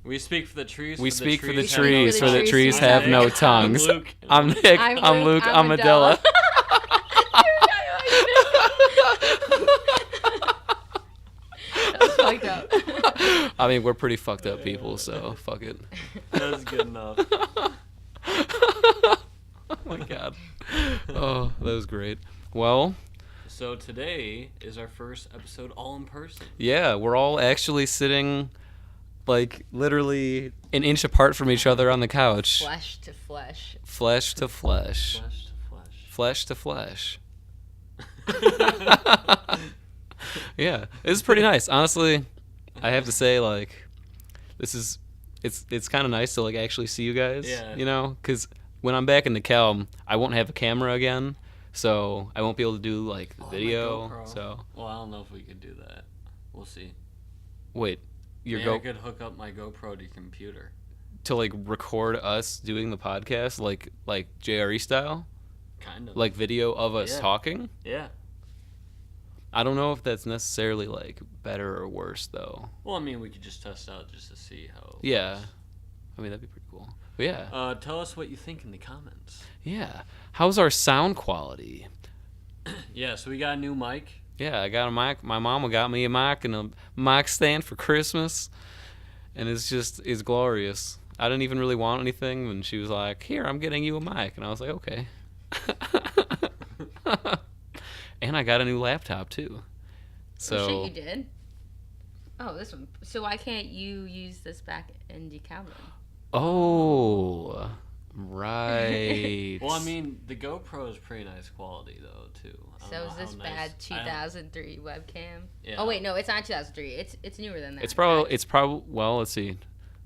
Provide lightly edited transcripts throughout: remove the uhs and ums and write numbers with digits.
We speak for the trees. We speak for the trees, trees, for the trees have no tongues. I'm Nick. I'm Luke. I'm Adela. That was fucked up. I mean, we're pretty fucked up people, so fuck it. That was good enough. Oh my god. Oh, that was great. Well, so today is our first episode all in person. Yeah, we're all actually sitting, like, literally an inch apart from each other on the couch. Flesh to flesh. Flesh to flesh. Flesh to flesh. Flesh to flesh. Yeah, it's pretty nice. Honestly, I have to say, like, it's kind of nice to, like, actually see you guys. Yeah. You know, because when I'm back in the Cal, I won't have a camera again, so I won't be able to do, like, the video. My GoPro. So. Well, I don't know if we could do that. We'll see. Wait, Maybe I could hook up my GoPro to your computer to, like, record us doing the podcast, like JRE style? Kind of. Like video of us talking? Yeah. I don't know if that's necessarily, like, better or worse, though. Well, I mean, we could just test out just to see how it Yeah. works. I mean, that'd be pretty cool. But yeah. Tell us what you think in the comments. Yeah. How's our sound quality? Yeah, so we got a new mic. Yeah, I got a mic. My mama got me a mic and a mic stand for Christmas. And it's glorious. I didn't even really want anything, and she was like, "Here, I'm getting you a mic." And I was like, "Okay." And I got a new laptop too. So Oh, shit, you did? Oh, this one. So why can't you use this back in DeKalb? Oh, right. Well, I mean, the GoPro is pretty nice quality though too. So is this bad 2003 webcam? Yeah. Oh wait, no, it's not 2003. It's newer than that. It's probably well, let's see.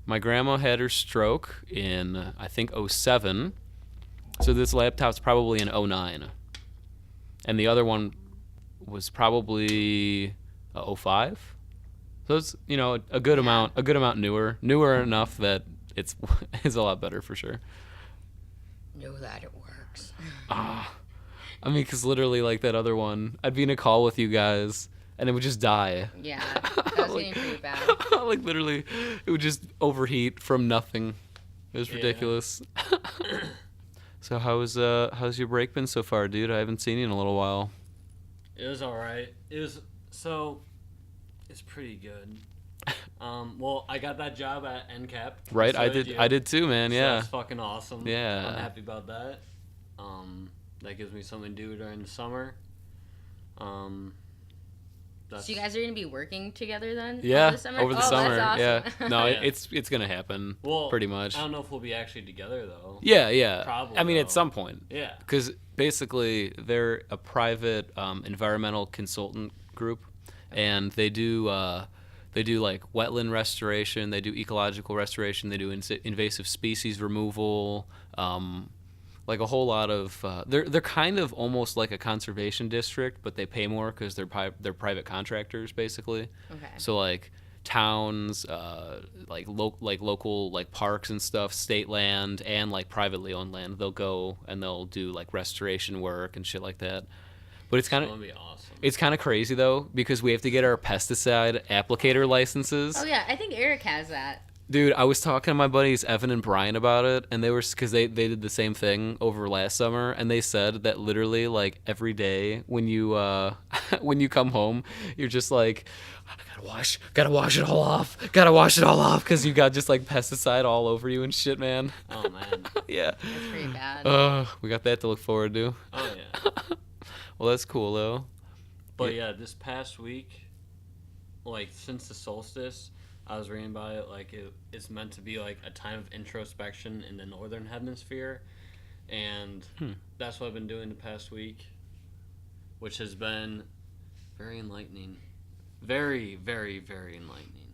My grandma had her stroke in I think 07. So this laptop's probably in 09. And the other one was probably 05. So it's, you know, a good amount newer enough that it's a lot better for sure. Know that it works. I mean, because literally, like, that other one, I'd be in a call with you guys, and it would just die. Yeah, that was getting pretty bad. Like, literally, it would just overheat from nothing. It was ridiculous. So how's your break been so far, dude? I haven't seen you in a little while. It was all right. It's pretty good. Well, I got that job at NCAP. Right, so I did too, man. So yeah. that's fucking awesome. Yeah. I'm happy about that. That gives me something to do during the summer. So you guys are gonna be working together then? Yeah, over the summer. Over the summer. That's awesome. Yeah. No, Yeah. it's gonna happen. Well, pretty much. I don't know if we'll be actually together though. Yeah. Probably. I mean, though. at some point. Yeah. Because basically, they're a private environmental consultant group, and they do like wetland restoration, they do ecological restoration, they do invasive species removal, like a whole lot of. They're kind of almost like a conservation district, but they pay more because they're private contractors basically. Okay. So like towns, like local like parks and stuff, state land and like privately owned land, they'll go and they'll do like restoration work and shit like that. But it's kind of Awesome. It's kind of crazy though because we have to get our pesticide applicator licenses. Oh yeah, I think Erick has that. Dude, I was talking to my buddies Evan and Brian about it, and they were because they did the same thing over last summer, and they said that literally like every day when you when you come home, you're just like, gotta wash it all off, because you got just like pesticide all over you and shit, man. Oh man. Yeah. That's pretty bad. We got that to look forward to. Oh yeah. Well, that's cool though. But yeah, this past week, like since the solstice, I was reading about it, like it's meant to be like a time of introspection in the northern hemisphere, and that's what I've been doing the past week, which has been very enlightening, very, very, very enlightening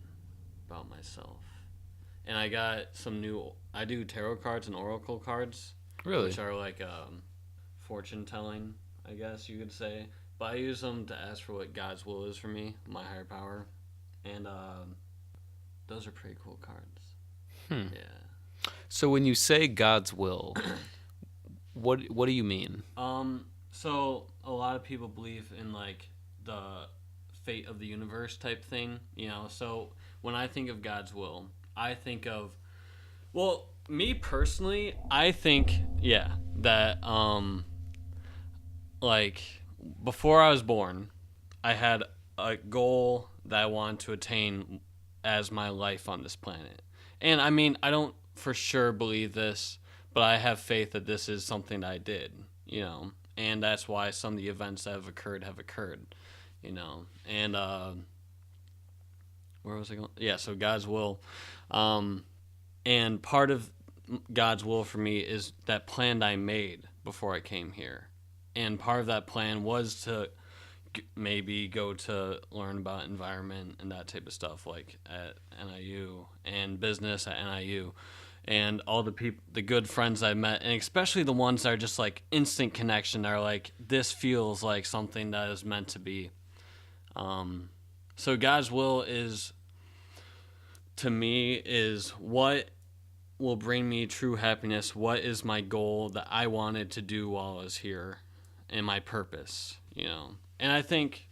about myself. And I got I do tarot cards and oracle cards, Really? which are like fortune telling, I guess you could say. But I use them to ask for what God's will is for me, my higher power, and those are pretty cool cards. Yeah. So when you say God's will, what do you mean? So a lot of people believe in like the fate of the universe type thing, you know. So when I think of God's will, I think of, well, me personally, I think, yeah, that, like, before I was born, I had a goal that I wanted to attain as my life on this planet. And I mean, I don't for sure believe this, but I have faith that this is something that I did, you know, and that's why some of the events that have occurred, you know. And where was I going? Yeah, so God's will. And part of God's will for me is that plan I made before I came here. And part of that plan was to maybe go to learn about environment and that type of stuff, like at NIU, and business at NIU, and all the good friends I met, and especially the ones that are just like instant connection. That are like, this feels like something that is meant to be. So God's will is, to me, is what will bring me true happiness. What is my goal that I wanted to do while I was here, and my purpose, you know. And I think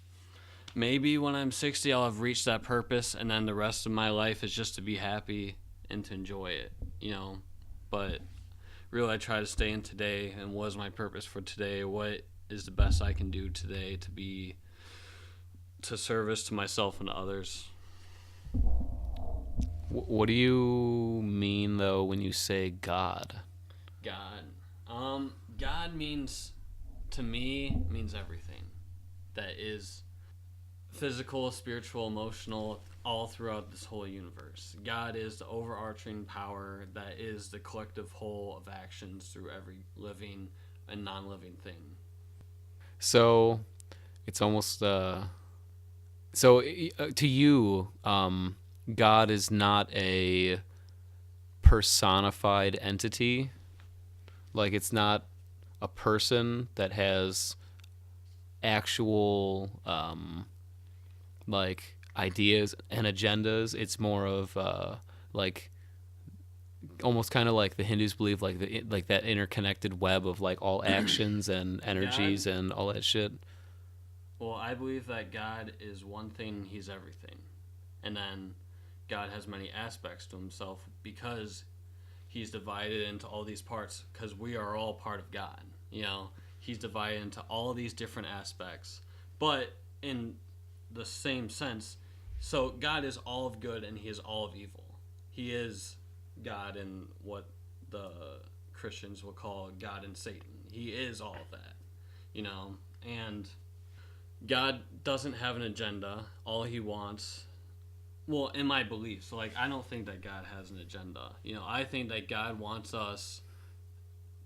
maybe when I'm 60, I'll have reached that purpose, and then the rest of my life is just to be happy and to enjoy it, you know. But really, I try to stay in today, and what is my purpose for today? What is the best I can do today to be to service to myself and to others? What do you mean, though, when you say God? God means, to me, means everything that is physical, spiritual, emotional, all throughout this whole universe. God is the overarching power that is the collective whole of actions through every living and non-living thing. So it's almost to you, God is not a personified entity. Like, it's not a person that has actual like ideas and agendas. It's more of like almost kind of like the Hindus believe, like that interconnected web of like all actions and energies and all that shit. Well, I believe that God is one thing, he's everything. And then God has many aspects to himself because he's divided into all these parts, because we are all part of God. You know, he's divided into all these different aspects, but in the same sense. So God is all of good and he is all of evil. He is God in what the Christians will call God and Satan. He is all of that, you know. And God doesn't have an agenda. All he wants, well, in my belief, so like, I don't think that God has an agenda. You know, I think that God wants us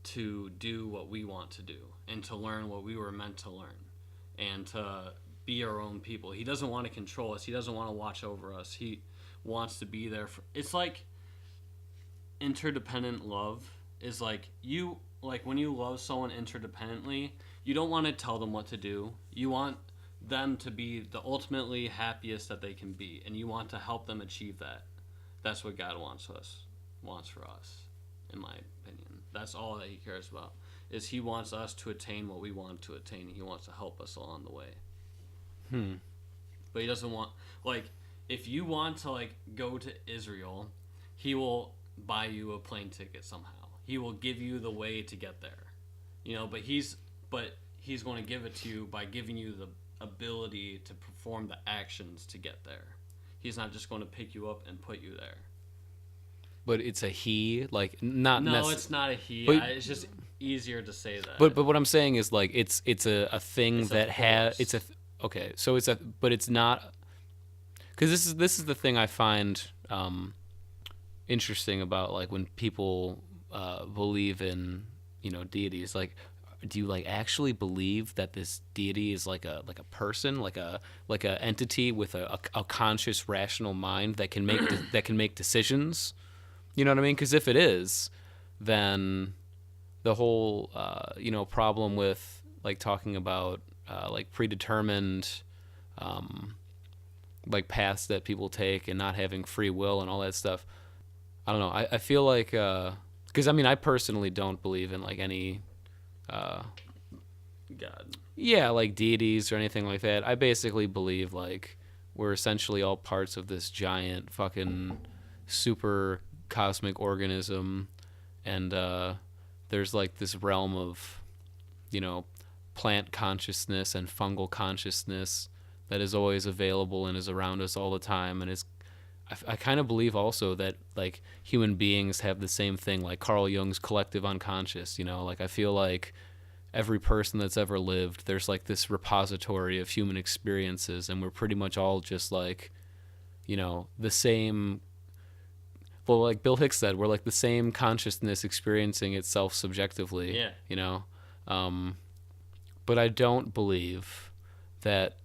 to do what we want to do and to learn what we were meant to learn and to be our own people. He doesn't want to control us. He doesn't want to watch over us. He wants to be there for, it's like interdependent love is like, you, like when you love someone interdependently, you don't want to tell them what to do. You want them to be the ultimately happiest that they can be, and you want to help them achieve that. That's what God wants for us, in my opinion. That's all that he cares about, is he wants us to attain what we want to attain. He wants to help us along the way. But he doesn't want, like, if you want to, like, go to Israel, he will buy you a plane ticket somehow. He will give you the way to get there. You know, but he's going to give it to you by giving you the ability to perform the actions to get there. He's not just going to pick you up and put you there. But it's a he, like, not no, it's not a he. But, it's just easier to say that. But what I'm saying is, like, it's a thing it's that has, it's a, okay, so it's a, but it's not, because this is the thing I find interesting about, like, when people believe in, you know, deities. Like, do you, like, actually believe that this deity is like a person, like a entity with a conscious, rational mind that can make decisions? You know what I mean? Because if it is, then the whole you know, problem with, like, talking about like predetermined like paths that people take and not having free will and all that stuff. I don't know. I feel like, because I mean, I personally don't believe in, like, any God. Yeah, like deities or anything like that. I basically believe, like, we're essentially all parts of this giant fucking super cosmic organism, and there's like this realm of, plant consciousness and fungal consciousness that is always available and is around us all the time, and I kind of believe also that like human beings have the same thing, like Carl Jung's collective unconscious. Like I feel like every person that's ever lived, there's like this repository of human experiences, and we're pretty much all just like, the same. Well, like Bill Hicks said, we're like the same consciousness experiencing itself subjectively. Yeah. But I don't believe that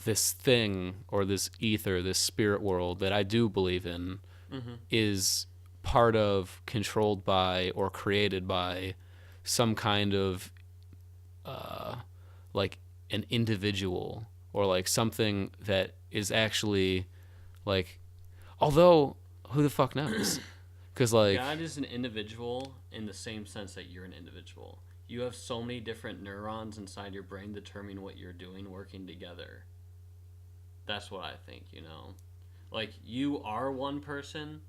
this thing or this ether, this spirit world that I do believe in, is part of, controlled by, or created by some kind of like an individual, or like something that is actually like, although who the fuck knows? Because like God is an individual in the same sense that you're an individual. You have so many different neurons inside your brain determining what you're doing, working together. That's what I think, Like, you are one person,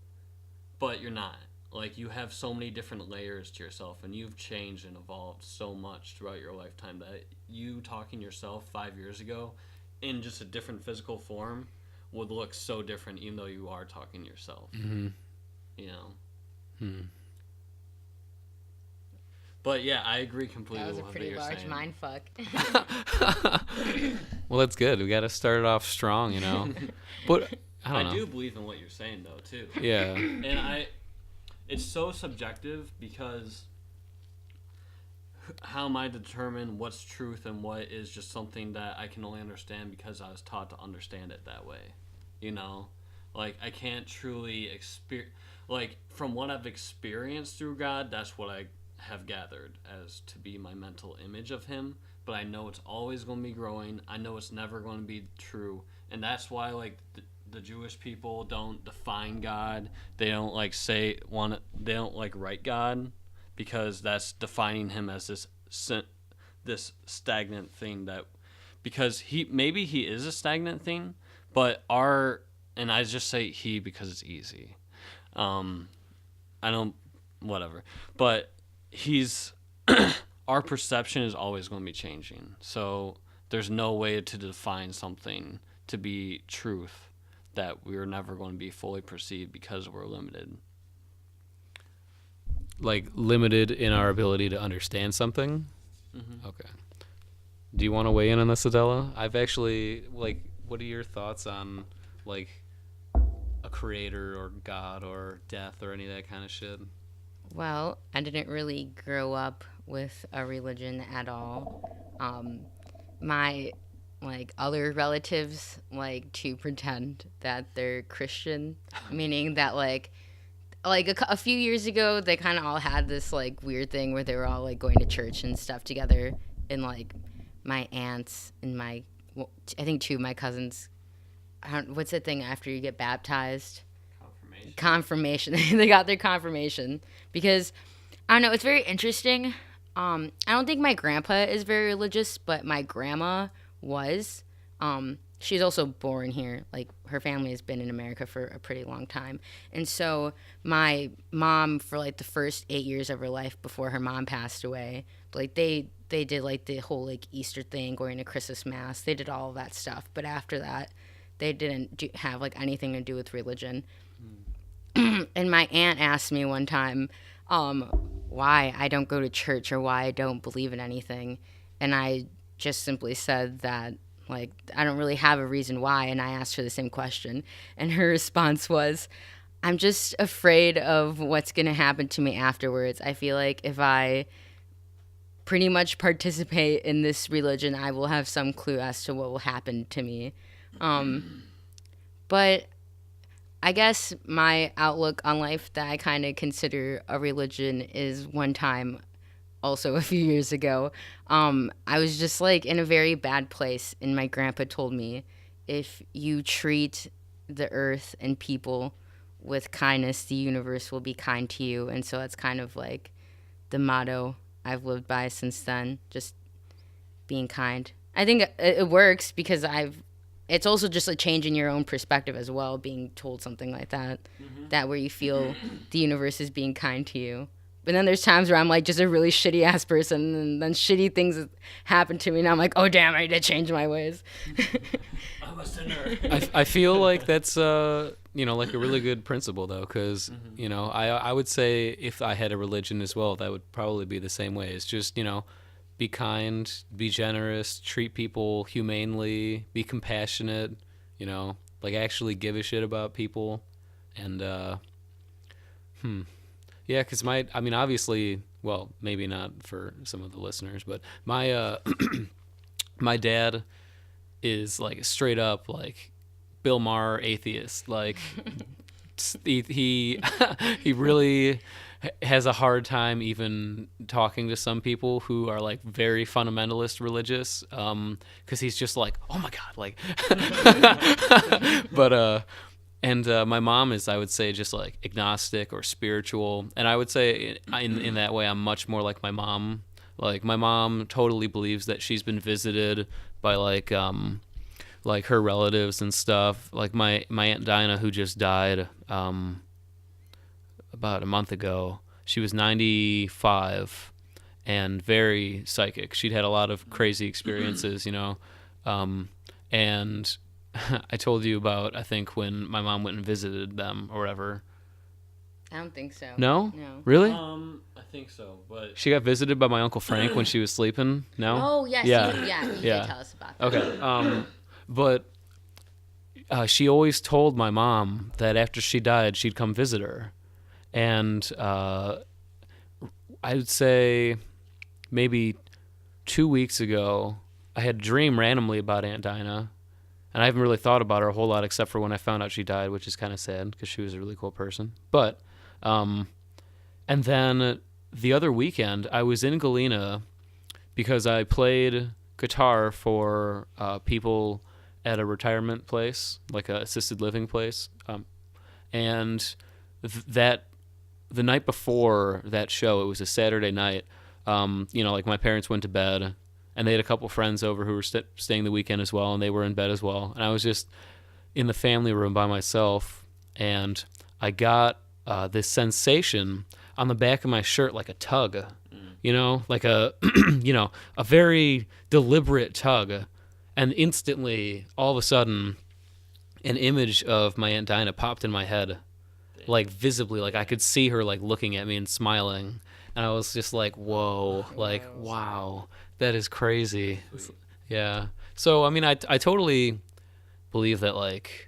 but you're not. Like, you have so many different layers to yourself, and you've changed and evolved so much throughout your lifetime that you talking yourself 5 years ago in just a different physical form would look so different, even though you are talking yourself. But yeah, I agree completely with what you're saying. That was a pretty large mind fuck. Well, that's good. We got to start it off strong, But I do believe in what you're saying, though, too. Yeah. And it's so subjective, because how am I to determine what's truth and what is just something that I can only understand because I was taught to understand it that way? Like, I can't truly experience. Like, from what I've experienced through God, that's what I have gathered as to be my mental image of him. But I know it's always going to be growing. I know it's never going to be true. And that's why, like, the Jewish people don't define God. They don't, like, they don't, like, write God, because that's defining him as this stagnant thing that, because maybe he is a stagnant thing, but and I just say he because it's easy. I don't, whatever. But our perception is always going to be changing. So there's no way to define something to be truth that we're never going to be fully perceived, because we're limited. Like limited in our ability to understand something? Mm-hmm. Okay. Do you want to weigh in on this, Adela? I've actually, like, what are your thoughts on, like, a creator or God or death or any of that kind of shit? Well, I didn't really grow up with a religion at all. My, like, other relatives like to pretend that they're Christian, meaning that, like a few years ago, they kind of all had this, like, weird thing where they were all, like, going to church and stuff together. And, like, my aunts and I think two of my cousins, what's the thing after you get baptized? Confirmation. They got their confirmation. Because, I don't know, it's very interesting. I don't think my grandpa is very religious, but my grandma was. She's also born here. Like, her family has been in America for a pretty long time. And so my mom, for, like, the first 8 years of her life before her mom passed away, like, they did, like, the whole, like, Easter thing, going to Christmas Mass. They did all of that stuff. But after that, they didn't have, like, anything to do with religion. And my aunt asked me one time why I don't go to church or why I don't believe in anything. And I just simply said that, like, I don't really have a reason why. And I asked her the same question. And her response was, I'm just afraid of what's going to happen to me afterwards. I feel like if I pretty much participate in this religion, I will have some clue as to what will happen to me. But I guess my outlook on life that I kind of consider a religion is, one time, also a few years ago, I was just, like, in a very bad place, and my grandpa told me, if you treat the earth and people with kindness, the universe will be kind to you. And so that's kind of, like, the motto I've lived by since then, just being kind. I think it works because I've it's also just a change in your own perspective as well, being told something like that, that where you feel the universe is being kind to you. But then there's times where I'm like just a really shitty ass person, and then shitty things happen to me, and I'm like, oh damn, I need to change my ways. I'm a sinner. I feel like that's like a really good principle though, because I would say if I had a religion as well, that would probably be the same way. It's just be kind, be generous, treat people humanely, be compassionate, like actually give a shit about people, and yeah, because obviously, well, maybe not for some of the listeners, but my my dad is like straight up like Bill Maher atheist. Like he he really has a hard time even talking to some people who are like very fundamentalist religious, because he's just like, oh my god, like. But and my mom is, I would say, just like agnostic or spiritual, and I would say in that way I'm much more like my mom. Like my mom totally believes that she's been visited by like her relatives and stuff. Like my Aunt Dinah, who just died about a month ago. She was 95 and very psychic. She'd had a lot of crazy experiences, and I told you about, I think, when my mom went and visited them or whatever. I don't think so. No? No. Really? I think so, but She got visited by my Uncle Frank when she was sleeping? No? Oh, yes. Yeah. You did tell us about that. Okay. But she always told my mom that after she died, she'd come visit her. And I would say maybe 2 weeks ago, I had a dream randomly about Aunt Dinah. And I haven't really thought about her a whole lot except for when I found out she died, which is kind of sad because she was a really cool person. But, and then the other weekend, I was in Galena because I played guitar for people at a retirement place, like a assisted living place. And the night before that show, it was a Saturday night, like my parents went to bed, and they had a couple friends over who were staying the weekend as well, and they were in bed as well. And I was just in the family room by myself, and I got this sensation on the back of my shirt, like a tug, like a, a very deliberate tug. And instantly, all of a sudden, an image of my Aunt Dinah popped in my head, like visibly, like I could see her like looking at me and smiling. And I was just like, whoa, like, wow. That is crazy. Sweet. Yeah. So, I totally believe that, like,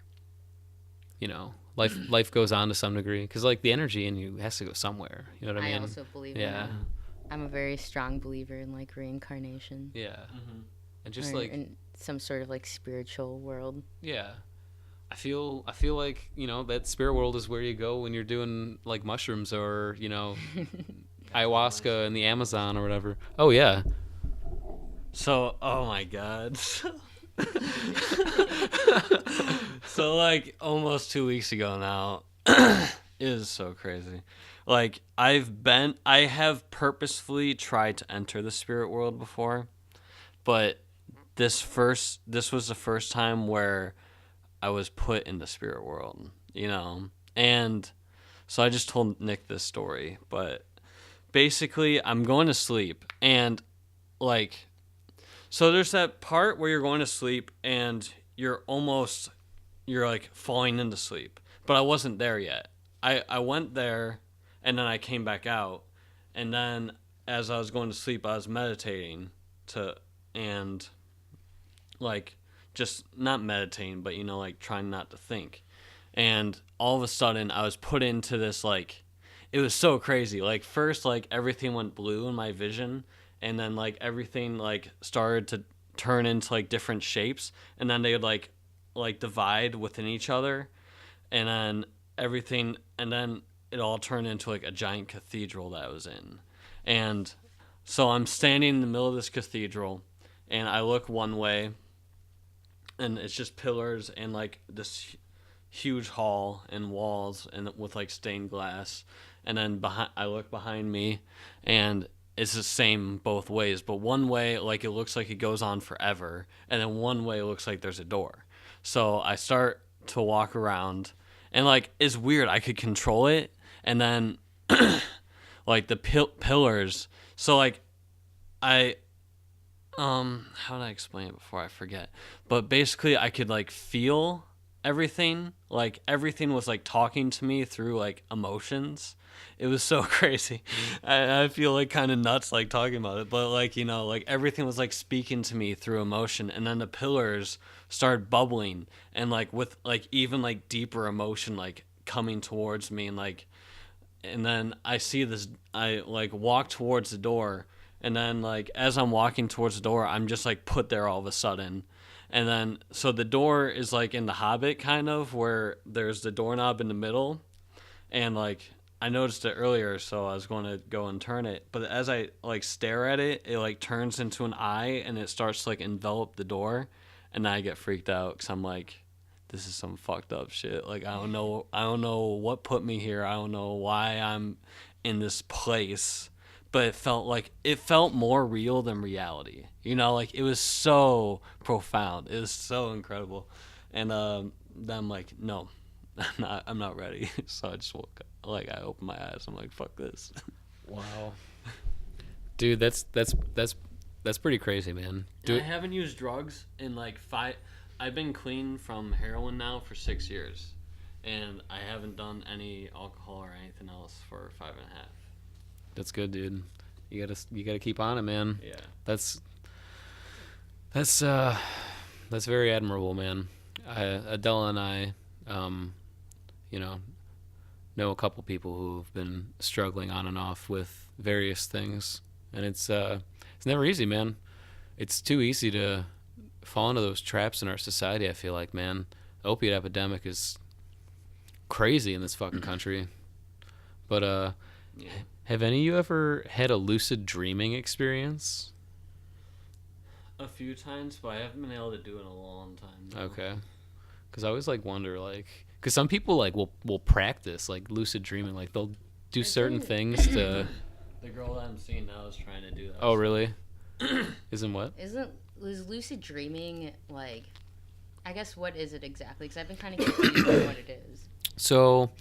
life goes on to some degree. Because, like, the energy in you has to go somewhere. You know what I mean? I also believe in that. I'm a very strong believer in, like, reincarnation. Yeah. Mm-hmm. And just, or like... in some sort of, like, spiritual world. Yeah. I feel like, that spirit world is where you go when you're doing, like, mushrooms or, ayahuasca in the Amazon or whatever. Oh, yeah. So, oh my god. So, like, almost 2 weeks ago now, it is so crazy. Like, I have purposefully tried to enter the spirit world before, but this was the first time where I was put in the spirit world, and so I just told Nick this story, but basically I'm going to sleep, and, like, so there's that part where you're going to sleep and you're like falling into sleep. But I wasn't there yet. I went there and then I came back out. And then as I was going to sleep, I was meditating and like just not meditating, but like trying not to think. And all of a sudden I was put into this, like, it was so crazy. Like first, like everything went blue in my vision. And then, like, everything, like, started to turn into, like, different shapes. And then they would, like divide within each other. And then and then it all turned into, like, a giant cathedral that I was in. And so I'm standing in the middle of this cathedral. And I look one way. And it's just pillars and, like, this huge hall and walls and with, like, stained glass. And then I look behind me. And it's the same both ways, but one way, like, it looks like it goes on forever, and then one way it looks like there's a door. So I start to walk around, and like it's weird. I could control it, and then like the pillars. So like I how do I explain it before I forget? But basically, I could like feel everything. Like everything was like talking to me through like emotions. It was so crazy. I feel like kind of nuts like talking about it, but like, you know, like everything was like speaking to me through emotion, and then the pillars started bubbling, and like with like even like deeper emotion like coming towards me, and then I see this, I like walk towards the door, and then like as I'm walking towards the door, I'm just like put there all of a sudden. And then so the door is like in the Hobbit kind of, where there's the doorknob in the middle, and like I noticed it earlier, so I was going to go and turn it. But as I like stare at it, it like turns into an eye, and it starts to like envelop the door, and I get freaked out because I'm like, this is some fucked up shit. Like I don't know what put me here. I don't know why I'm in this place. But it felt more real than reality. You know, like it was so profound. It was so incredible. And then I'm like, no, I'm not ready. So I just woke up. Like I opened my eyes. I'm like, fuck this. Wow. Dude, that's pretty crazy, man. I haven't used drugs in like 5. I've been clean from heroin now for 6 years, and I haven't done any alcohol or anything else for 5.5. That's good, dude. You gotta keep on it, man. Yeah. That's very admirable, man. Adele and I, you know a couple people who've been struggling on and off with various things, and it's never easy, man. It's too easy to fall into those traps in our society. I feel like, man, the opiate epidemic is crazy in this fucking country. But Yeah. have any of you ever had a lucid dreaming experience? A few times, but I haven't been able to do it in a long time. No. Okay. Because I always like wonder, like, because some people like will practice like lucid dreaming, like they'll do certain things to. The girl that I'm seeing now is trying to do that. Oh really? Isn't what? Was lucid dreaming like? I guess what is it exactly? Because I've been kind of confused on what it is. So,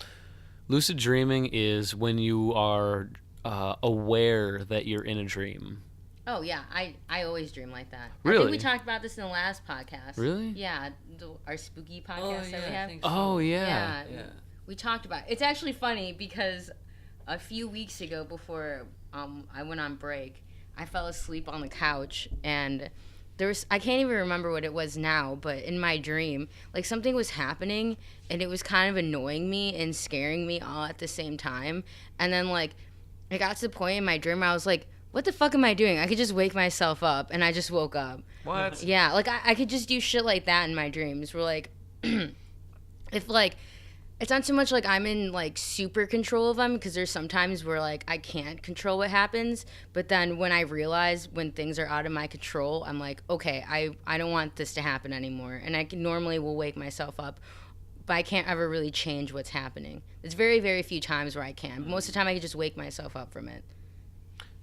lucid dreaming is when you are aware that you're in a dream. Oh yeah, I always dream like that. Really? I think we talked about this in the last podcast. Really? Yeah, our spooky podcast that we have. Oh yeah. Yeah. We talked about it. It's actually funny because a few weeks ago, before I went on break, I fell asleep on the couch, and I can't even remember what it was now, but in my dream, like something was happening, and it was kind of annoying me and scaring me all at the same time. And then like it got to the point in my dream where I was like, what the fuck am I doing? I could just wake myself up, and I just woke up. What? Yeah, like I could just do shit like that in my dreams. Where like, if like, it's not so much like I'm in like super control of them, because there's sometimes where like I can't control what happens. But then when I realize when things are out of my control, I'm like, okay, I don't want this to happen anymore, and I normally will wake myself up. But I can't ever really change what's happening. There's very, very few times where I can. But most of the time, I can just wake myself up from it.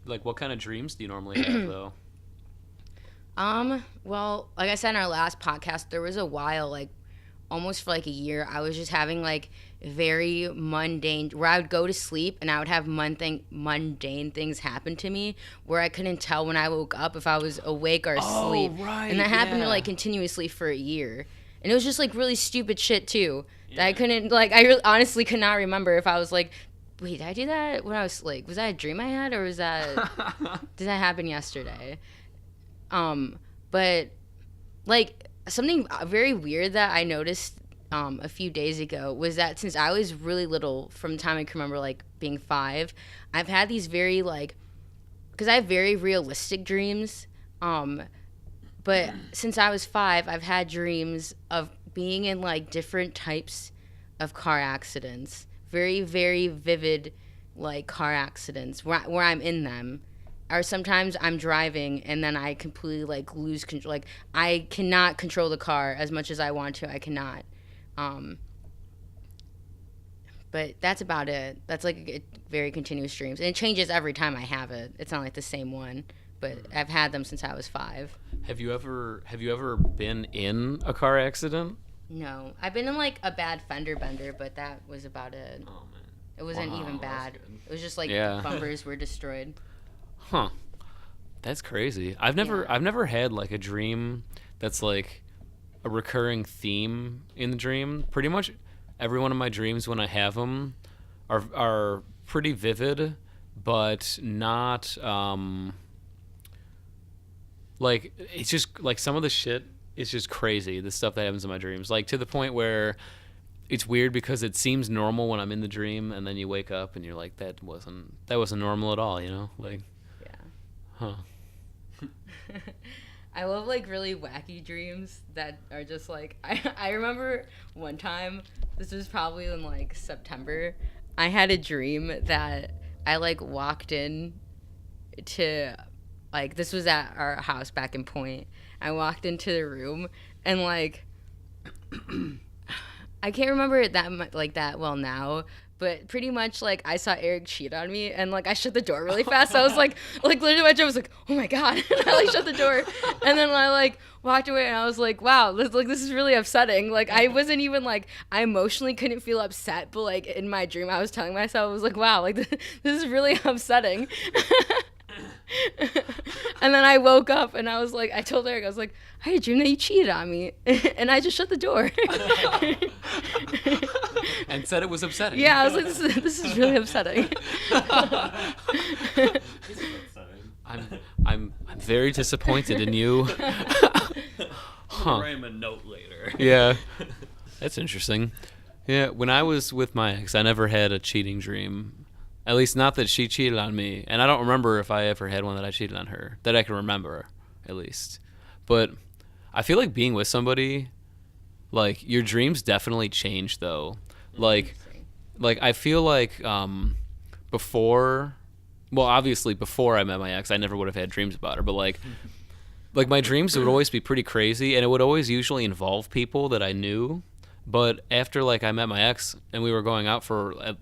Like, what kind of dreams do you normally have, though? Well, like I said in our last podcast, there was a while, like, almost for, like, a year, I was just having, like, very mundane, where I would go to sleep, and I would have mundane things happen to me, where I couldn't tell when I woke up if I was awake or asleep. Oh, right, and that happened, like, continuously for a year. And it was just, like, really stupid shit, too, that I couldn't, like, I honestly could not remember if I was, like, wait, did I do that when I was like, was that a dream I had, or was that, did that happen yesterday? But like something very weird that I noticed a few days ago was that since I was really little, from the time I can remember like being 5, I've had these very like, because I have very realistic dreams. But since I was 5, I've had dreams of being in like different types of car accidents. Very, very vivid, like, car accidents where I'm in them. Or sometimes I'm driving, and then I completely, like, lose control. Like, I cannot control the car as much as I want to. I cannot. But that's about it. That's, like, very continuous dreams. And it changes every time I have it. It's not, like, the same one. But I've had them since I was 5. Have you ever been in a car accident? No, I've been in like a bad fender bender, but that was about it. Oh man. It wasn't Wow, even that's bad. good. It was just like Yeah. bumpers were destroyed. Huh. That's crazy. I've never had like a dream that's like a recurring theme in the dream. Pretty much every one of my dreams when I have them are pretty vivid, but not like it's just like some of the shit is just crazy. The stuff that happens in my dreams, like to the point where it's weird because it seems normal when I'm in the dream, and then you wake up and you're like, that wasn't normal at all, you know? Like, Yeah. huh? I love like really wacky dreams that are just like I remember one time, this was probably in like September, I had a dream that I like walked in to like this was at our house back in Point. I walked into the room and like I can't remember it that well now, but pretty much like I saw Erick cheat on me and like I shut the door really fast. So I was like literally my job was like, oh my god, and I like shut the door, and then I like walked away and I was like, wow, this is really upsetting. Like I wasn't even like I emotionally couldn't feel upset, but like in my dream I was telling myself I was like, wow, like this is really upsetting. And then I woke up and I was like, I told Erick, I was like, I had a dream that you cheated on me, and I just shut the door. And said it was upsetting. Yeah, I was like, this is really upsetting. I'm very disappointed in you. I'll write him a note later. Yeah, that's interesting. Yeah, when I was with my ex, I never had a cheating dream. At least not that she cheated on me, and I don't remember if I ever had one that I cheated on her. That I can remember, at least. But I feel like being with somebody, like your dreams definitely change though. Like I feel like before, well, obviously before I met my ex, I never would have had dreams about her. But like my dreams would always be pretty crazy, and it would always usually involve people that I knew. But after like I met my ex and we were going out for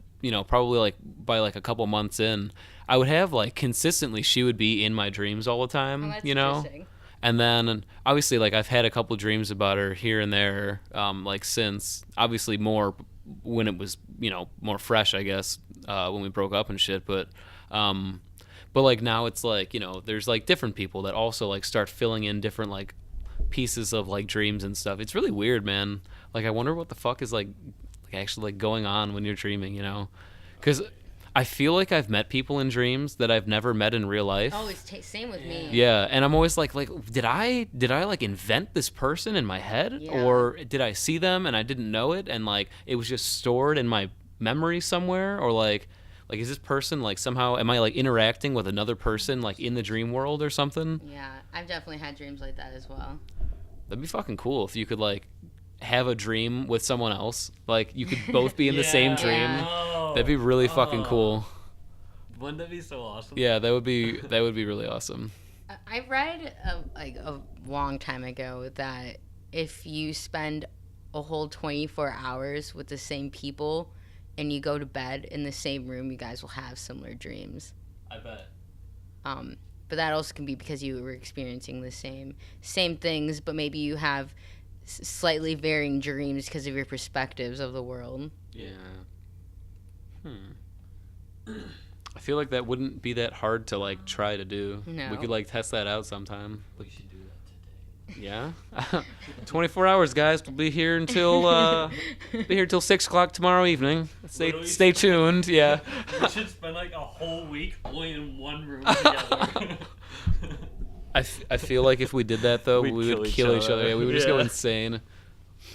probably like by like a couple months in, I would have like consistently she would be in my dreams all the time, That's interesting. And then obviously like I've had a couple dreams about her here and there, like since, obviously more when it was more fresh, I guess, when we broke up and shit. But like now it's like there's like different people that also like start filling in different like pieces of like dreams and stuff. It's really weird, man. Like I wonder what the fuck is like actually like going on when you're dreaming, because I feel like I've met people in dreams that I've never met in real life. Oh, it's same with me. Yeah, and I'm always like did I like invent this person in my head, Yeah. or did I see them and I didn't know it, and like it was just stored in my memory somewhere, or like is this person like somehow, am I like interacting with another person like in the dream world or something? Yeah, I've definitely had dreams like that as well. That'd be fucking cool if you could like have a dream with someone else, like you could both be in the same dream. Yeah. Oh, That'd be really fucking cool. Wouldn't that be so awesome? Yeah, that would be really awesome. I read a long time ago that if you spend a whole 24 hours with the same people and you go to bed in the same room, you guys will have similar dreams. I bet. But that also can be because you were experiencing the same things, but maybe you have slightly varying dreams because of your perspectives of the world. Yeah. I feel like that wouldn't be that hard to like try to do. No. We could like test that out sometime. We should do that today. Yeah. 24 hours, guys. We'll be here until 6 o'clock tomorrow evening. Stay tuned. Yeah. We should spend like a whole week only in one room together. I feel like if we did that though, We'd we would kill kill each each other. other. Yeah, we would just go Yeah. insane.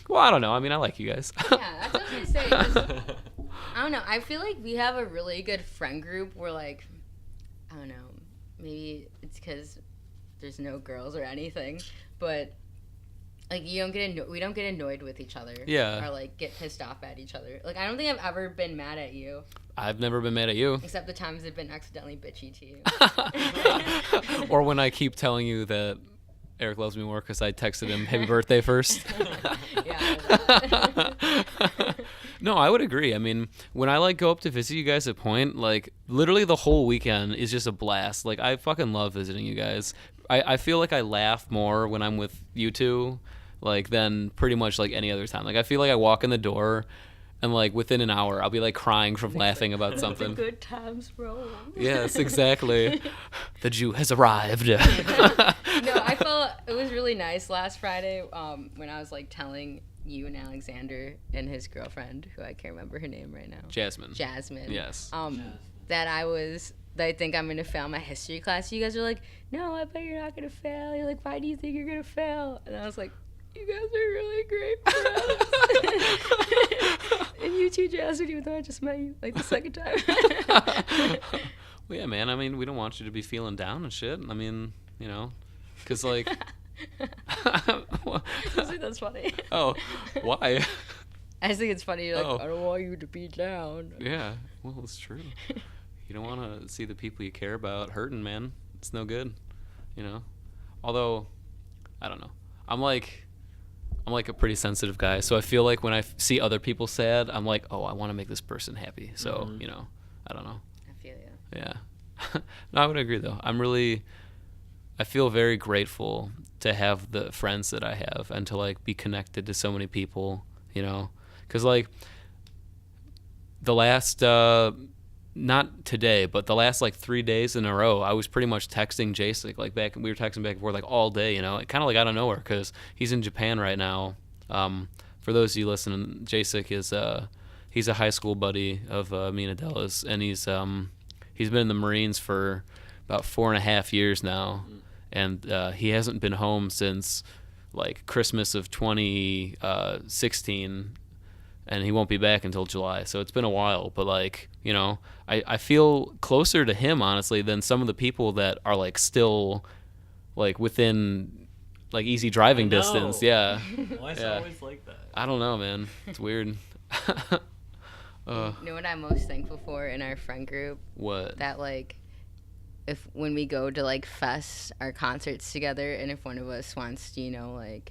Well, I don't know. I mean, I like you guys. Yeah, that's what I was gonna say. 'Cause, I don't know. I feel like we have a really good friend group. We're like, I don't know. Maybe it's because there's no girls or anything, but like we don't get annoyed with each other. Yeah. Or like get pissed off at each other. Like I don't think I've ever been mad at you, I've never been mad at you. except the times I've been accidentally bitchy to you. Or when I keep telling you that Erick loves me more because I texted him happy birthday first. Yeah. No, I would agree. I mean, when I like go up to visit you guys at Point, like literally the whole weekend is just a blast. Like I fucking love visiting you guys. I feel like I laugh more when I'm with you two like than pretty much like any other time. Like I feel like I walk in the door and like within an hour I'll be like crying from laughing about something. Good times, bro. Yes, exactly. The Jew has arrived. No, I felt it was really nice last Friday when I was like telling you and Alexander and his girlfriend, who I can't remember her name right now. Jasmine. Yes. Jasmine. That I think I'm gonna fail my history class. You guys are like, no, I bet you're not gonna fail. You're like, why do you think you're gonna fail? And I was like, you guys are really great friends. And you too, Jasmine, even though I just met you like the second time. Well, yeah, man. I mean, we don't want you to be feeling down and shit. I mean, you know, because like. I think that's funny. Oh, why? I just think it's funny. You're like, Oh. I don't want you to be down. Yeah, well, it's true. You don't want to see the people you care about hurting, man. It's no good, you know. Although, I don't know. I'm like a pretty sensitive guy, so I feel like when I see other people sad, I'm like, oh, I want to make this person happy. So, you know, I don't know. I feel you. Yeah. No, I would agree though. I feel very grateful to have the friends that I have and to like be connected to so many people, you know, because like the last not today but the last like 3 days in a row I was pretty much texting Jason like we were texting back and forth like all day, you know, kind of like out of nowhere because he's in Japan right now. For those of you listening, Jasik is he's a high school buddy of me and Adela's, and he's been in the Marines for about 4.5 years now. And he hasn't been home since like Christmas of 2016, and he won't be back until July. So it's been a while, but like, you know, I feel closer to him honestly than some of the people that are like still like within like easy driving distance. Yeah. Why is it Yeah. always like that? I don't know, man. It's weird. You know what I'm most thankful for in our friend group? What? That like, when we go to like fests or concerts together, and if one of us wants to, you know, like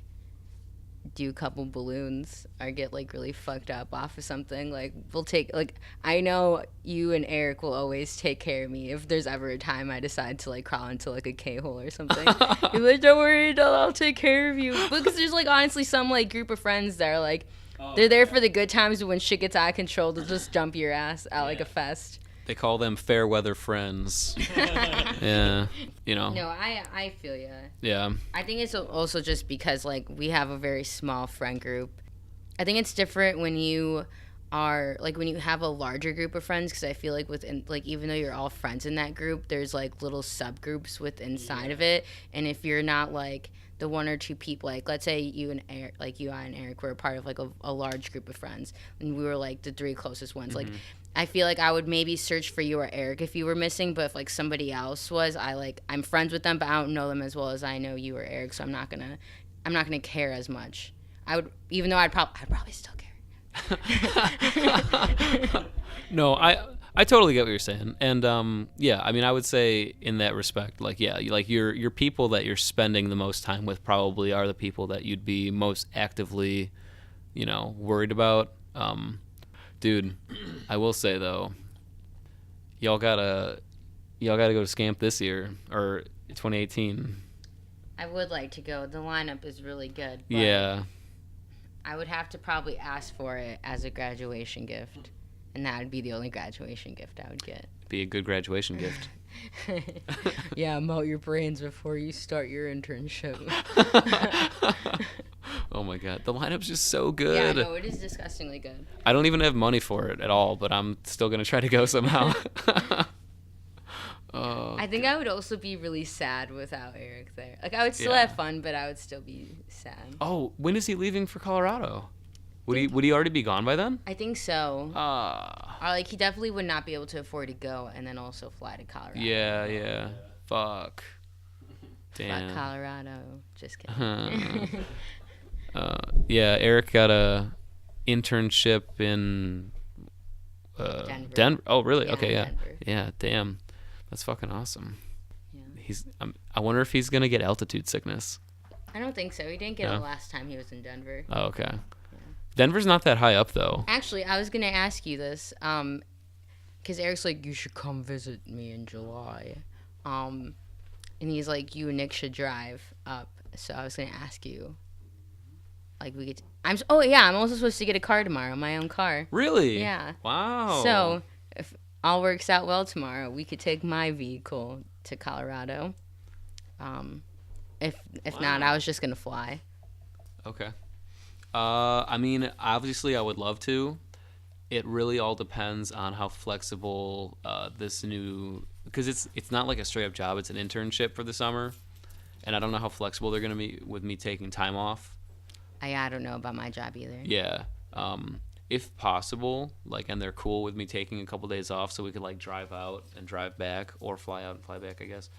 do a couple balloons or get like really fucked up off of something, like we'll take, like, I know you and Eric will always take care of me if there's ever a time I decide to like crawl into like a K-hole or something. You're like, don't worry, I'll take care of you. Because there's like honestly some like group of friends that are like, they're there for the good times, but when shit gets out of control, they'll just dump your ass at like a fest. They call them fair weather friends. Yeah, you know. No, I feel ya. Yeah. I think it's also just because like we have a very small friend group. I think it's different when you are like when you have a larger group of friends, because I feel like within like even though you're all friends in that group, there's like little subgroups inside of it, and if you're not like the one or two people, like let's say you and Eric, like I and Eric were a part of like a large group of friends, and we were like the three closest ones. Like I feel like I would maybe search for you or Eric if you were missing, but if like somebody else was, I'm friends with them, but I don't know them as well as I know you or Eric, so I'm not gonna care as much. I would, even though I'd probably still care. No, I totally get what you're saying, and yeah, I mean, I would say in that respect, like, yeah, like your people that you're spending the most time with probably are the people that you'd be most actively, you know, worried about. Dude, I will say though, y'all gotta go to Scamp this year or 2018. I would like to go. The lineup is really good. But Yeah. I would have to probably ask for it as a graduation gift, and that would be the only graduation gift I would get. Be a good graduation gift. Yeah, melt your brains before you start your internship. Oh my god, the lineup's just so Yeah, good. no, it is disgustingly good. I don't even have money for it at all, but I'm still gonna try to go somehow. Oh, I think I would also be really sad without Eric there. Like, I would still Yeah. have fun, but I would still be sad. oh, when is he leaving for Colorado? Would he already be gone by then? I think so. Ah. Or, like, he definitely would not be able to afford to go and then also fly to Colorado. Yeah. Fuck. Damn. Fuck Colorado. Just kidding. Yeah, Eric got a internship in Denver. Oh, really? Yeah, Okay, yeah. Denver. Yeah, damn. That's fucking awesome. Yeah. I wonder if he's gonna get altitude sickness. I don't think so. He didn't get No? it last time he was in Denver. Oh, okay. Denver's not that high up though. Actually, I was going to ask you this. Because Eric's like, you should come visit me in July. And he's like, you and Nick should drive up. So I was going to ask you, like we could. Oh yeah, I'm also supposed to get a car tomorrow, my own car. Really? Yeah. Wow. So if all works out well tomorrow, we could take my vehicle to Colorado. If not, I was just gonna fly. Okay. I mean, obviously, I would love to. It really all depends on how flexible this new, because it's not like a straight up job. It's an internship for the summer, and I don't know how flexible they're gonna be with me taking time off. I don't know about my job either. Yeah. If possible, like, and they're cool with me taking a couple days off, so we could like drive out and drive back, or fly out and fly back, I guess.